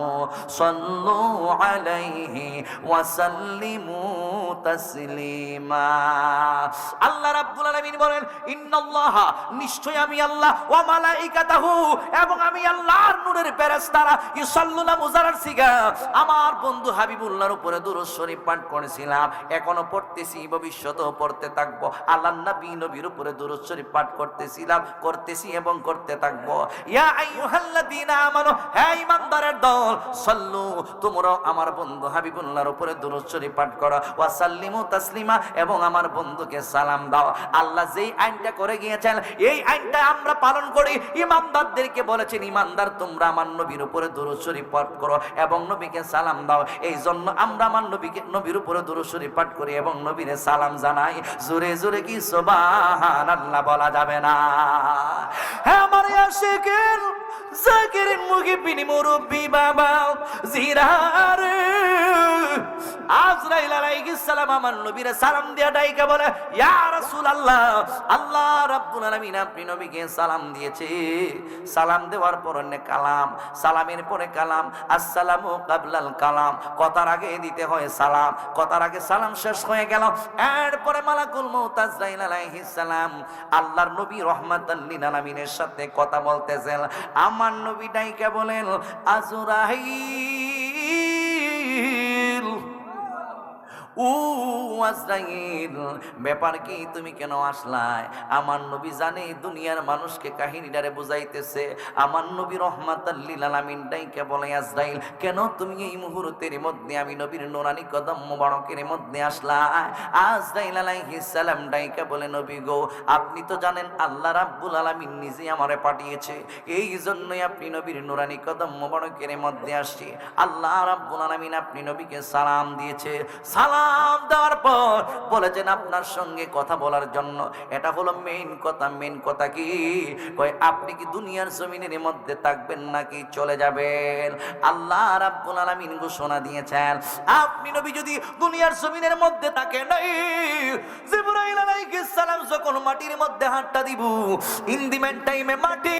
সাল্লু আলাইহি ওয়া সাল্লিমু তাসলিমা। আল্লাহ রাব্বুল আলামিন বলেন, ইন্নাল্লাহা, নিশ্চয় আমি আল্লাহ, ওয়া মালাইকাতাহু, এবং আমি আল্লাহর নূরের ফেরেশতারা, ইউসাল্লুনা মুজারার সিগা, আমার বন্ধু হাবিবুল্লাহর উপরে দুরূদ শরীফ পাঠ করেছিলাম, এখনো পড়তেছি, ভবিষ্যতেও পড়তে থাকবো। আল্লাহর নবী নবীর উপরে দুরূদ শরীফ পাঠ করতেছিলাম, করতেছি এবং করতে থাকবো। ইয়া আইয়ুহাল্লাযীনা আমানু, হে ঈমানদারের দল, সাল্লু, তোমরা আমার বন্ধু হাবিবুল্লাহর উপরে দুরূদ শরীফ পাঠ করো, ওয়া সাল্লিমু তাসলিমা, এবং আমার বন্ধুকে সালাম দাও। আল্লাহ যেই আইনটা করে গিয়েছেন এই আইনটা আমরা পালন করি। ঈমানদারদেরকে বলেছেন, ঈমানদার তোমরা আমার নবীর উপরে দুরূদ শরীফ পাঠ করো এবং নবীকে সালাম দাও। এই জন্য আমরা আমার নবীর উপরে দুরূদ শরীফ পাঠ করি এবং নবীরে সালাম জানাই। জোরে জোরে কি সুবহানাল্লাহ বলা যাবে না? হ্যাঁ আমার আশিকের জাকিরিন মুহিবিন মুরব্বি বাবা জিরারে, আজরাইল আলাইহিস সালাম আমার নবীরে সালাম দিয়া ডাইকা বলে, ইয়া রাসূলুল্লাহ, আল্লাহ রাব্বুল আলামিন আপনি নবীকে সালাম দিয়েছে। সালাম দেওয়ার পর কালাম, সালামের পরে কালাম, আসসালামু কাবলাল কালাম, কথার আগে দিতে হয় সালাম, কথার আগে সালাম শেষ হয়ে গেল। এরপরে মালাকুল মউত আজরাইল আলাইহিস সালাম আল্লাহর নবী রাহমাতাল লিল আলামিনের সাথে কথা বলতেছেন। আমার নবী ডাইকা বলেন, আজরাইল, ও আজরাইল, ব্যাপার কি, তুমি কেন আসলাই? আমার নবী জানে দুনিয়ার মানুষকে কাহিনীটারে বুঝাইতেছে। আমার নবী রহমাতাল লিল আলামিন ডাইকা বলে, আজরাইল কেন তুমি এই মুহূর্তের মধ্যে আমি নবীর নুরানি কদম মোবারকের মধ্যে আসলাই? আজরাইল আলাইহিস সালাম ডাইকা বলে, নবী গো, আপনি তো জানেন আল্লাহ রাব্বুল আলামিন নিজে আমারে পাঠিয়েছে, এই জন্যই আপনি নবীর নুরানি কদম মোবারকের মধ্যে আসছি। আল্লাহ রাব্বুল আলামিন আপনি নবীকে সালাম দিয়েছে, সালাম দেওয়ার পর বলেছেন আপনার সঙ্গে কথা বলার জন্য। এটা হলো মেইন কথা। মেইন কথা কি? কয় আপনি কি দুনিয়ার জমিনের মধ্যে থাকবেন নাকি চলে যাবেন? আল্লাহ রাব্বুল আলামিন ঘোষণা দিয়েছেন, আপনি নবী যদি দুনিয়ার জমিনের মধ্যে থাকেন, জিবরাইল আলাইহিস সালাম যখন মাটির মধ্যে হাতটা দিব, ইন দি মেন টাইমে মাটি